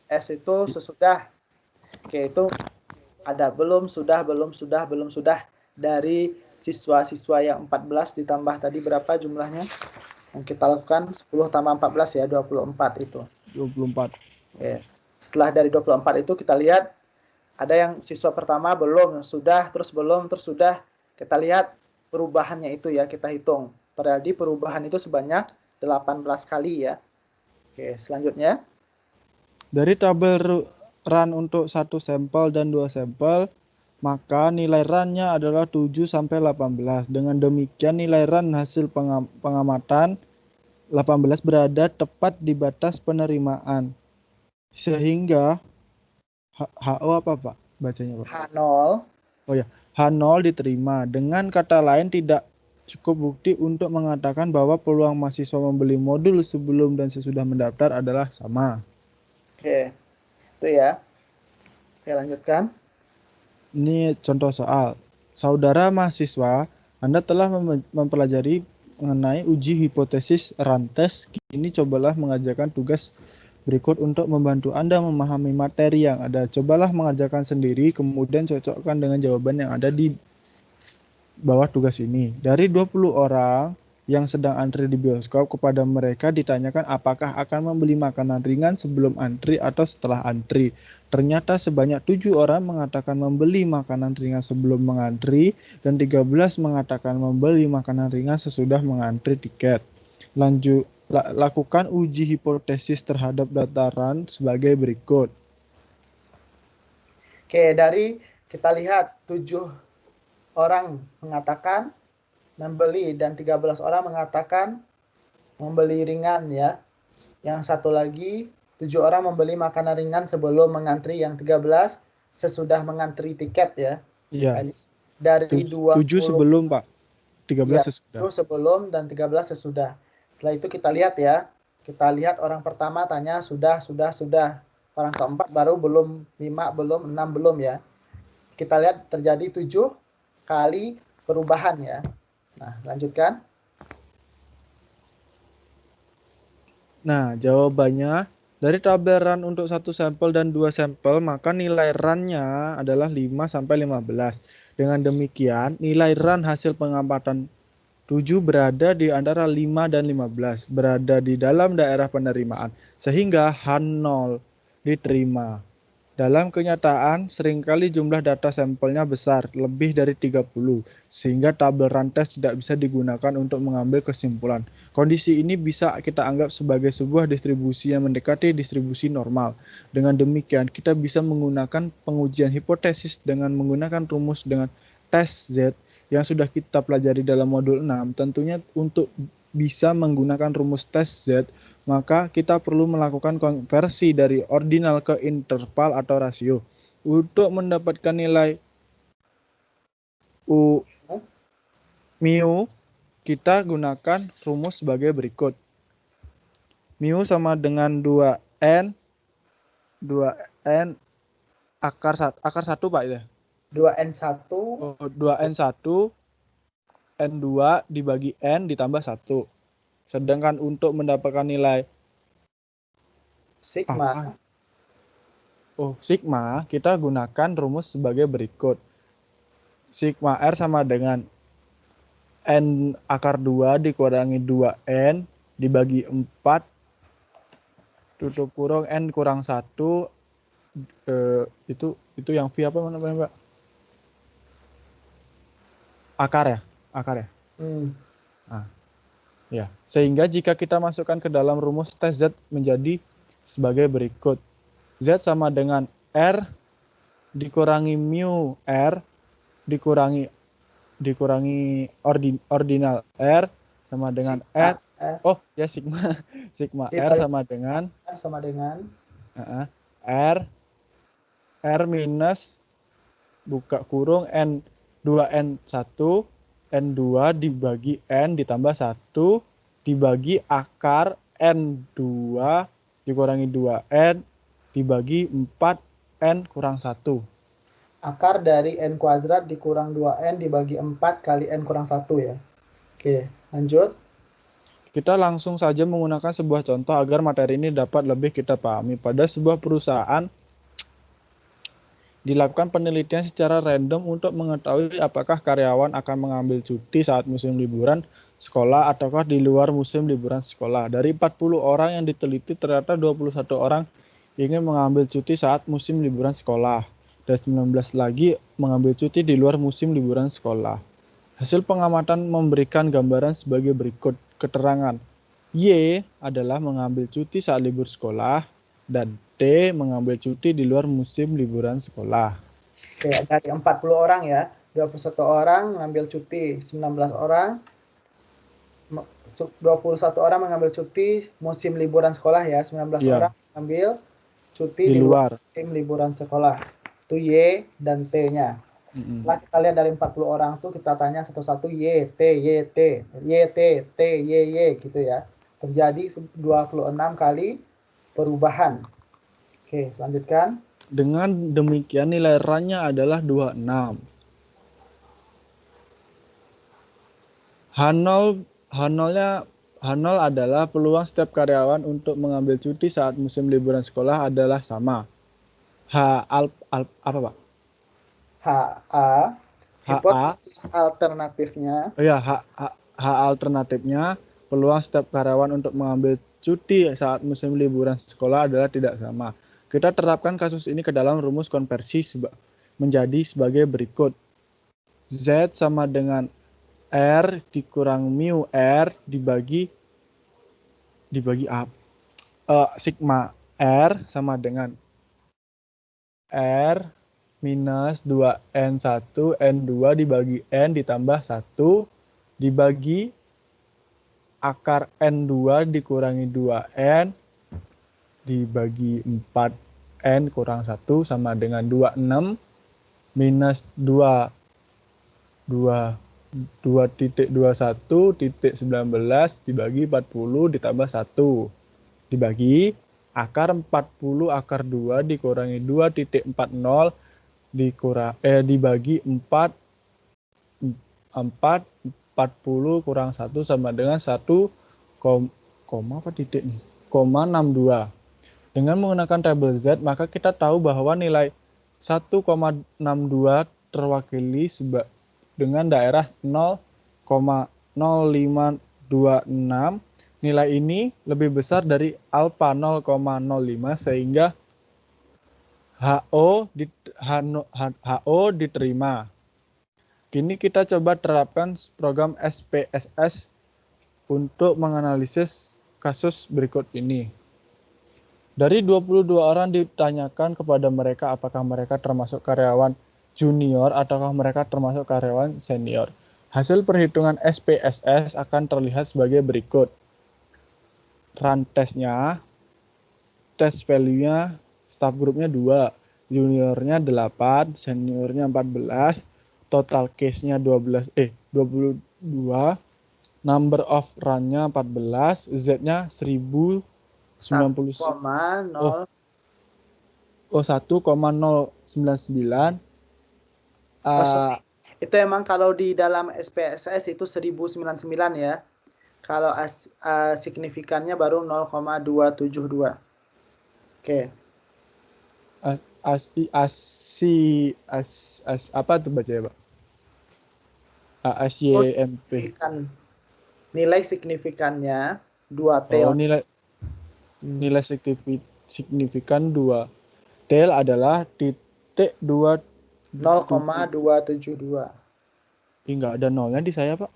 S itu sesudah. Oke, itu ada belum, sudah, dari siswa-siswa yang 14 ditambah tadi berapa jumlahnya? Yang kita lakukan 10 tambah 14 ya, 24 itu. 24. Oke. Setelah dari 24 itu kita lihat ada yang siswa pertama belum, sudah, terus belum, terus sudah. Kita lihat perubahannya itu ya, kita hitung. Berarti perubahan itu sebanyak 18 kali ya. Oke, selanjutnya. Dari tabel run untuk 1 sampel dan 2 sampel, maka nilai run-nya adalah 7 sampai 18. Dengan demikian nilai run hasil pengamatan 18 berada tepat di batas penerimaan. Sehingga HO apa Pak? Bacanya Pak. H0. H0 diterima. Dengan kata lain tidak cukup bukti untuk mengatakan bahwa peluang mahasiswa membeli modul sebelum dan sesudah mendaftar adalah sama. Oke. Itu ya. Oke, lanjutkan. Ini contoh soal. Saudara mahasiswa, Anda telah mempelajari mengenai uji hipotesis run test. Kini cobalah mengajarkan tugas berikut untuk membantu Anda memahami materi yang ada. Cobalah mengajarkan sendiri, kemudian cocokkan dengan jawaban yang ada di bawah tugas ini. Dari 20 orang yang sedang antri di bioskop, kepada mereka ditanyakan apakah akan membeli makanan ringan sebelum antri atau setelah antri. Ternyata sebanyak 7 orang mengatakan membeli makanan ringan sebelum mengantri dan 13 mengatakan membeli makanan ringan sesudah mengantri tiket. Lakukan uji hipotesis terhadap dataran sebagai berikut. Oke, dari kita lihat 7 orang mengatakan membeli dan 13 orang mengatakan membeli ringan ya. Yang satu lagi 7 orang membeli makanan ringan sebelum mengantri, yang 13 sesudah mengantri tiket ya. Iya. Dari 7 sebelum Pak, 13 ya, sesudah. 7 sebelum dan 13 sesudah. Setelah itu kita lihat ya. Kita lihat orang pertama tanya sudah. Orang keempat baru belum, 5 belum, 6 belum ya. Kita lihat terjadi 7 kali perubahan ya. Nah, lanjutkan. Nah, jawabannya dari tabel run untuk 1 sampel dan 2 sampel, maka nilai run-nya adalah 5 sampai 15. Dengan demikian, nilai run hasil pengamatan 7 berada di antara 5 dan 15, berada di dalam daerah penerimaan, sehingga H0 diterima. Dalam kenyataan, seringkali jumlah data sampelnya besar, lebih dari 30, sehingga tabel run test tidak bisa digunakan untuk mengambil kesimpulan. Kondisi ini bisa kita anggap sebagai sebuah distribusi yang mendekati distribusi normal. Dengan demikian, kita bisa menggunakan pengujian hipotesis dengan menggunakan rumus dengan tes Z yang sudah kita pelajari dalam modul 6. Tentunya untuk bisa menggunakan rumus tes Z, maka kita perlu melakukan konversi dari ordinal ke interval atau rasio. Untuk mendapatkan nilai mu, kita gunakan rumus sebagai berikut. Mu sama dengan 2n akar 1 Pak ya? 2n1 2n1 n2 dibagi n ditambah 1. Sedangkan untuk mendapatkan nilai sigma. Sigma, kita gunakan rumus sebagai berikut. Sigma R sama dengan n akar 2 dikurangi 2n dibagi 4 tutup kurung n kurang 1. Itu yang V apa namanya Pak? Akar ya? Nah, ya, sehingga jika kita masukkan ke dalam rumus tes Z menjadi sebagai berikut. Z sama dengan R dikurangi mu R dikurangi ordinal R sama dengan sigma R. Oh ya, sigma R sama dengan R minus buka kurung n 2n1 n2 dibagi n ditambah 1 dibagi akar n2 dikurangi 2n dibagi 4n kurang 1. Akar dari n kuadrat dikurang 2n dibagi 4 kali n kurang 1 ya. Oke, lanjut. Kita langsung saja menggunakan sebuah contoh agar materi ini dapat lebih kita pahami. Pada sebuah perusahaan dilakukan penelitian secara random untuk mengetahui apakah karyawan akan mengambil cuti saat musim liburan sekolah ataukah di luar musim liburan sekolah. Dari 40 orang yang diteliti, ternyata 21 orang ingin mengambil cuti saat musim liburan sekolah dan 19 lagi mengambil cuti di luar musim liburan sekolah. Hasil pengamatan memberikan gambaran sebagai berikut. Keterangan: Y adalah mengambil cuti saat libur sekolah, dan T mengambil cuti di luar musim liburan sekolah. Oke, dari 40 orang ya, 21 orang mengambil cuti, 19 orang 21 orang mengambil cuti musim liburan sekolah ya, 19 Iya. orang mengambil cuti Di di luar luar. musim liburan sekolah. Itu Y dan T-nya. Setelah kita lihat dari 40 orang tuh kita tanya satu-satu Y, T, T, Y, gitu ya. Terjadi 26 kali perubahan. Oke, lanjutkan. Dengan demikian nilai RAN-nya adalah 26. H0 adalah peluang setiap karyawan untuk mengambil cuti saat musim liburan sekolah adalah sama. Apa Pak? HA, hipotesis alternatifnya. Oh ya, H alternatifnya peluang setiap karyawan untuk mengambil cuti saat musim liburan sekolah adalah tidak sama. Kita terapkan kasus ini ke dalam rumus konversi menjadi sebagai berikut. Z sama dengan R dikurang mu R dibagi sigma R sama dengan R minus 2N1 N2 dibagi N ditambah 1 dibagi akar N2 dikurangi 2N dibagi 4N kurang 1 sama dengan 26 minus 2,21,19 dibagi 40 ditambah 1 dibagi akar 40 akar 2 dikurangi 2,40 dibagi 40 kurang 1 sama dengan 1, apa titik nih? 0,62. Dengan menggunakan tabel Z, maka kita tahu bahwa nilai 1,62 terwakili dengan daerah 0,0526. Nilai ini lebih besar dari alfa 0,05 sehingga HO diterima. Kini kita coba terapkan program SPSS untuk menganalisis kasus berikut ini. Dari 22 orang ditanyakan kepada mereka apakah mereka termasuk karyawan junior ataukah mereka termasuk karyawan senior. Hasil perhitungan SPSS akan terlihat sebagai berikut. Run testnya, test value-nya, staff grupnya 2, juniornya 8, seniornya 14, total case-nya 22, number of run-nya 14, Z-nya 1090. 1,099. Itu emang kalau di dalam SPSS itu 1099 ya. Kalau signifikannya baru 0,272. Oke. Apa tuh baca ya, Pak? ASYMP. Nilai signifikannya 2T. Oh, nilai signifikan 2 tel adalah titik 0,272. Enggak ada nolnya di saya, Pak.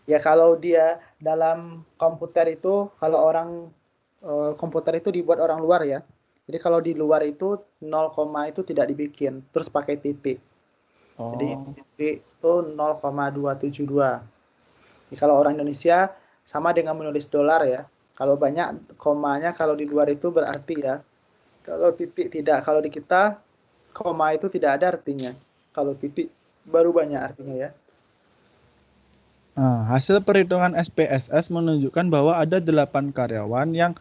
Ya kalau dia dalam komputer itu, kalau orang komputer itu dibuat orang luar ya. Jadi kalau di luar itu 0, itu tidak dibikin, terus pakai titik. Jadi titik itu 0,272. Jadi kalau orang Indonesia sama dengan menulis dolar ya. Kalau banyak komanya kalau di luar itu berarti ya. Kalau titik tidak. Kalau di kita koma itu tidak ada artinya. Kalau titik baru banyak artinya ya. Nah, hasil perhitungan SPSS menunjukkan bahwa ada 8 karyawan yang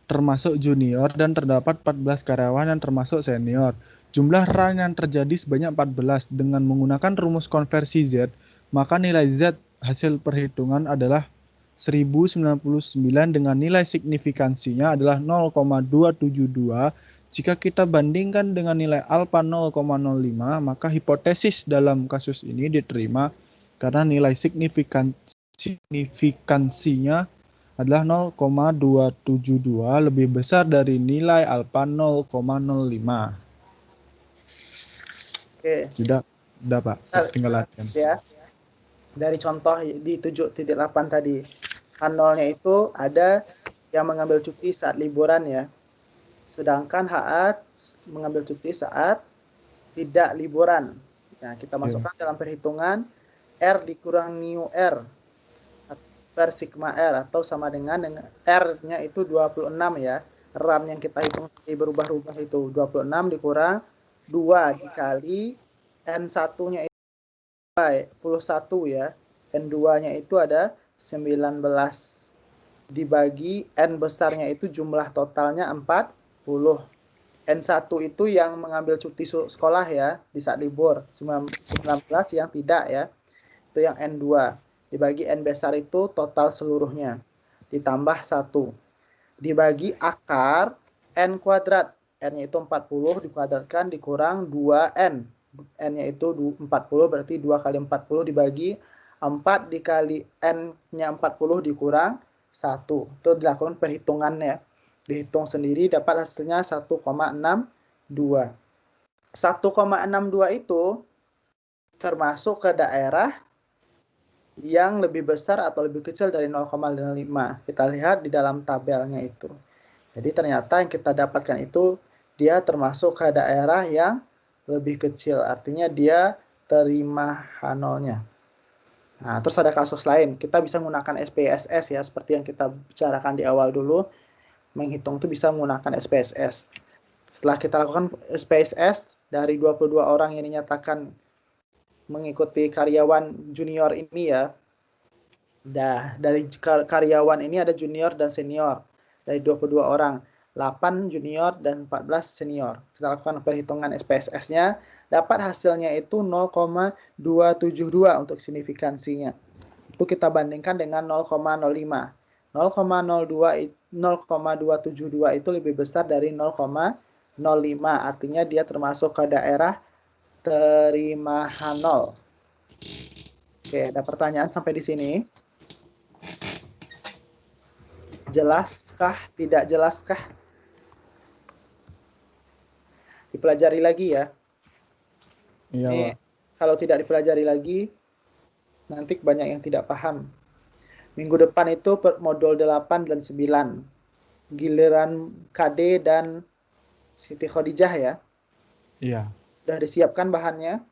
termasuk junior dan terdapat 14 karyawan yang termasuk senior. Jumlah run yang terjadi sebanyak 14. Dengan menggunakan rumus konversi Z, maka nilai Z hasil perhitungan adalah 1099 dengan nilai signifikansinya adalah 0,272. Jika kita bandingkan dengan nilai alfa 0,05, maka hipotesis dalam kasus ini diterima karena nilai signifikansinya adalah 0,272 lebih besar dari nilai alfa 0,05. Oke. Sudah Pak. Tinggal latihan. Ya. Dari contoh di 7.8 tadi. H0-nya itu ada yang mengambil cuti saat liburan ya. Sedangkan HA mengambil cuti saat tidak liburan. Nah, kita masukkan dalam perhitungan R dikurang mu R per sigma R atau sama dengan R-nya itu 26 ya. Run yang kita hitung berubah-ubah itu 26 dikurang 2 dikali N1-nya itu 21 ya. N2-nya itu ada 19 dibagi N besarnya itu jumlah totalnya 40. N1 itu yang mengambil cuti sekolah ya di saat libur, 19 yang tidak ya. Itu yang N2. Dibagi N besar itu total seluruhnya. Ditambah 1. Dibagi akar N kuadrat. N-nya itu 40 dikuadratkan dikurang 2N. N-nya itu 40 berarti 2 kali 40 dibagi 4 dikali N-nya 40 dikurang 1. Itu dilakukan perhitungannya. Dihitung sendiri dapat hasilnya 1,62. 1,62 itu termasuk ke daerah yang lebih besar atau lebih kecil dari 0,5. Kita lihat di dalam tabelnya itu. Jadi ternyata yang kita dapatkan itu dia termasuk ke daerah yang lebih kecil. Artinya dia terima H0-nya. Nah, terus ada kasus lain. Kita bisa menggunakan SPSS ya, seperti yang kita bicarakan di awal dulu. Menghitung itu bisa menggunakan SPSS. Setelah kita lakukan SPSS, dari 22 orang yang dinyatakan mengikuti karyawan junior ini ya. Dari karyawan ini ada junior dan senior. Dari 22 orang, 8 junior dan 14 senior. Kita lakukan perhitungan SPSS-nya, dapat hasilnya itu 0,272 untuk signifikansinya. Itu kita bandingkan dengan 0,05. 0,272 itu lebih besar dari 0,05. Artinya dia termasuk ke daerah terima H0. Oke, ada pertanyaan sampai di sini? Jelaskah? Tidak jelaskah? Dipelajari lagi ya. Iya, Ini Pak. kalau tidak dipelajari lagi, nanti banyak yang tidak paham. Minggu depan itu modul 8 dan 9. Giliran KD dan Siti Khadijah ya. Iya, Sudah disiapkan bahannya?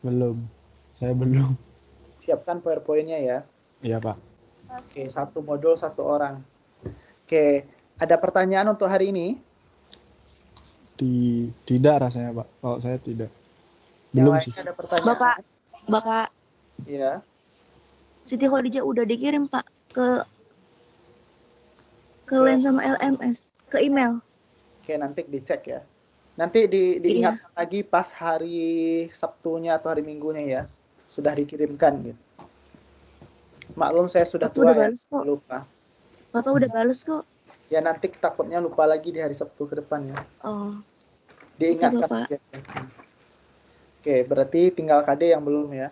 belum. Saya belum. Siapkan PowerPoint-nya ya. Iya, Pak. Oke, 1 modul 1 orang. Oke, ada pertanyaan untuk hari ini? Tidak rasanya, Pak. Kalau saya tidak. Yang Belum lain sih. ada pertanyaan? Bapak, Ya. Siti Khadijah udah dikirim Pak ke Ke- LAN sama LMS, ke email. Oke, nanti dicek ya. Nanti diingatkan lagi pas hari Sabtunya atau hari Minggunya ya. Sudah dikirimkan gitu. Maklum saya sudah Bapak tua udah ya, bales kok. lupa. Bapak udah bales kok. Ya nanti takutnya lupa lagi di hari Sabtu ke depan ya. Oh, Diingatkan. Bapak. aja. Oke, berarti tinggal KD yang belum ya.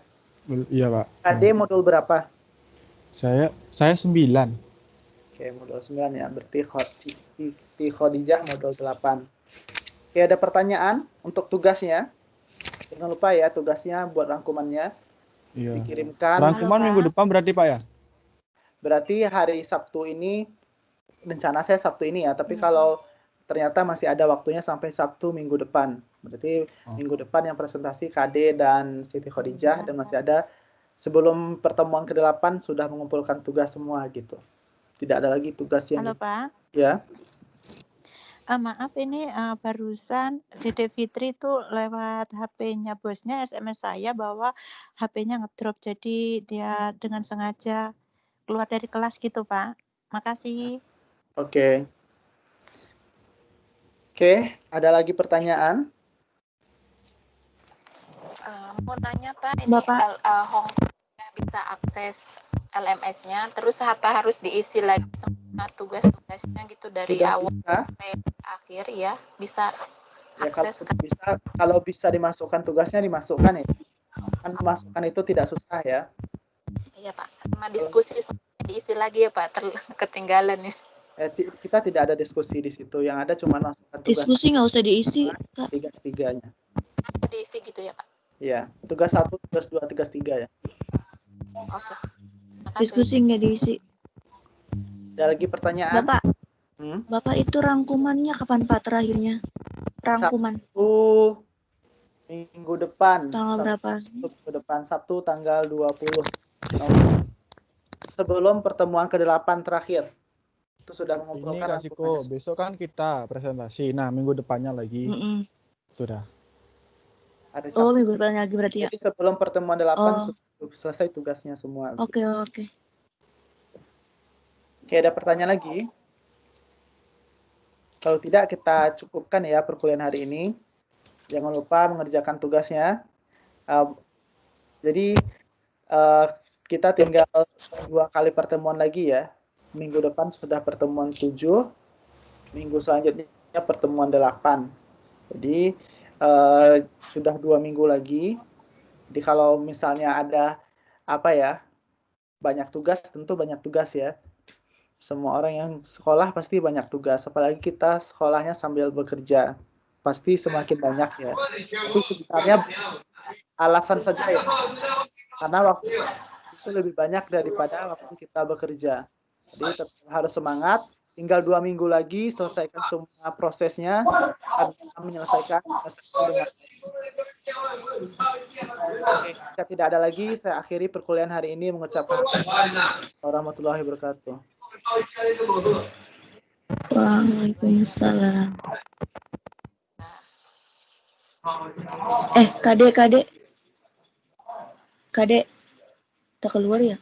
Iya, Pak. KD modul berapa? Saya 9. Oke, modul 9 ya. Berarti Siti Khadijah modul 8. Oke, ada pertanyaan untuk tugasnya? Jangan lupa ya tugasnya buat rangkumannya. Iya. Dikirimkan. Rangkuman Halo, Pak. minggu depan berarti, Pak ya? Berarti hari Sabtu ini, rencana saya Sabtu ini ya. Tapi kalau ternyata masih ada waktunya sampai Sabtu minggu depan. Berarti minggu depan yang presentasi KD dan Siti Khadijah. Dan masih ada sebelum pertemuan ke-8 sudah mengumpulkan tugas semua gitu. Tidak ada lagi tugas yang... Halo Pak. Ya. Maaf ini barusan Dede Fitri itu lewat HP-nya bosnya SMS saya bahwa HP-nya ngedrop, jadi dia dengan sengaja keluar dari kelas gitu Pak. Makasih. Oke. Oke, ada lagi pertanyaan? Mau nanya Pak, ini Bapak. Hongkong bisa akses LMS-nya, terus apa harus diisi lagi sama tugas-tugasnya gitu dari Sudah awal bisa? sampai akhir ya? Bisa Ya, akses kan? kalau bisa dimasukkan tugasnya dimasukkan ya. Kan masukkan itu tidak susah ya. Iya Pak, sama diskusi semuanya diisi lagi ya Pak, ketinggalan ya. Kita tidak ada diskusi di situ. Yang ada cuma masukkan tugas Diskusi nggak usah diisi, Kak. tiga-tiganya. Diisi gitu ya Pak. Iya, tugas 1, tugas 2, tugas 3 ya. Oke. Makasih. Diskusi nggak diisi. Ada lagi pertanyaan? Bapak, Bapak itu rangkumannya kapan Pak terakhirnya? Rangkuman Minggu depan. tanggal berapa? Minggu depan Sabtu tanggal 20. Sebelum pertemuan ke-8 terakhir. Itu sudah Ini mengumpulkan Kak Siko, besok kan kita presentasi. Nah, minggu depannya lagi. Mm-mm. Sudah. hari Oh, Sabtu. minggu depan lagi berarti ya. Jadi sebelum pertemuan 8 Oh. sudah selesai tugasnya semua. Oke. Oke, ada pertanyaan lagi? Kalau tidak, kita cukupkan ya perkuliahan hari ini. Jangan lupa mengerjakan tugasnya. Jadi, kita tinggal 2 kali pertemuan lagi ya. Minggu depan sudah pertemuan 7. Minggu selanjutnya pertemuan 8. Jadi, sudah 2 minggu lagi. Jadi, kalau misalnya ada banyak tugas, tentu banyak tugas ya. Semua orang yang sekolah pasti banyak tugas, apalagi kita sekolahnya sambil bekerja, pasti semakin banyak ya. Itu sebenarnya alasan saja ya, karena waktu itu lebih banyak daripada waktu kita bekerja. Jadi tetap harus semangat, tinggal 2 minggu lagi selesaikan semua prosesnya, harus menyelesaikan dengan Oke, jika tidak ada lagi, saya akhiri perkuliahan hari ini mengucapkan warahmatullahi wabarakatuh. Waalaikumsalam. Kadek. Udah keluar ya?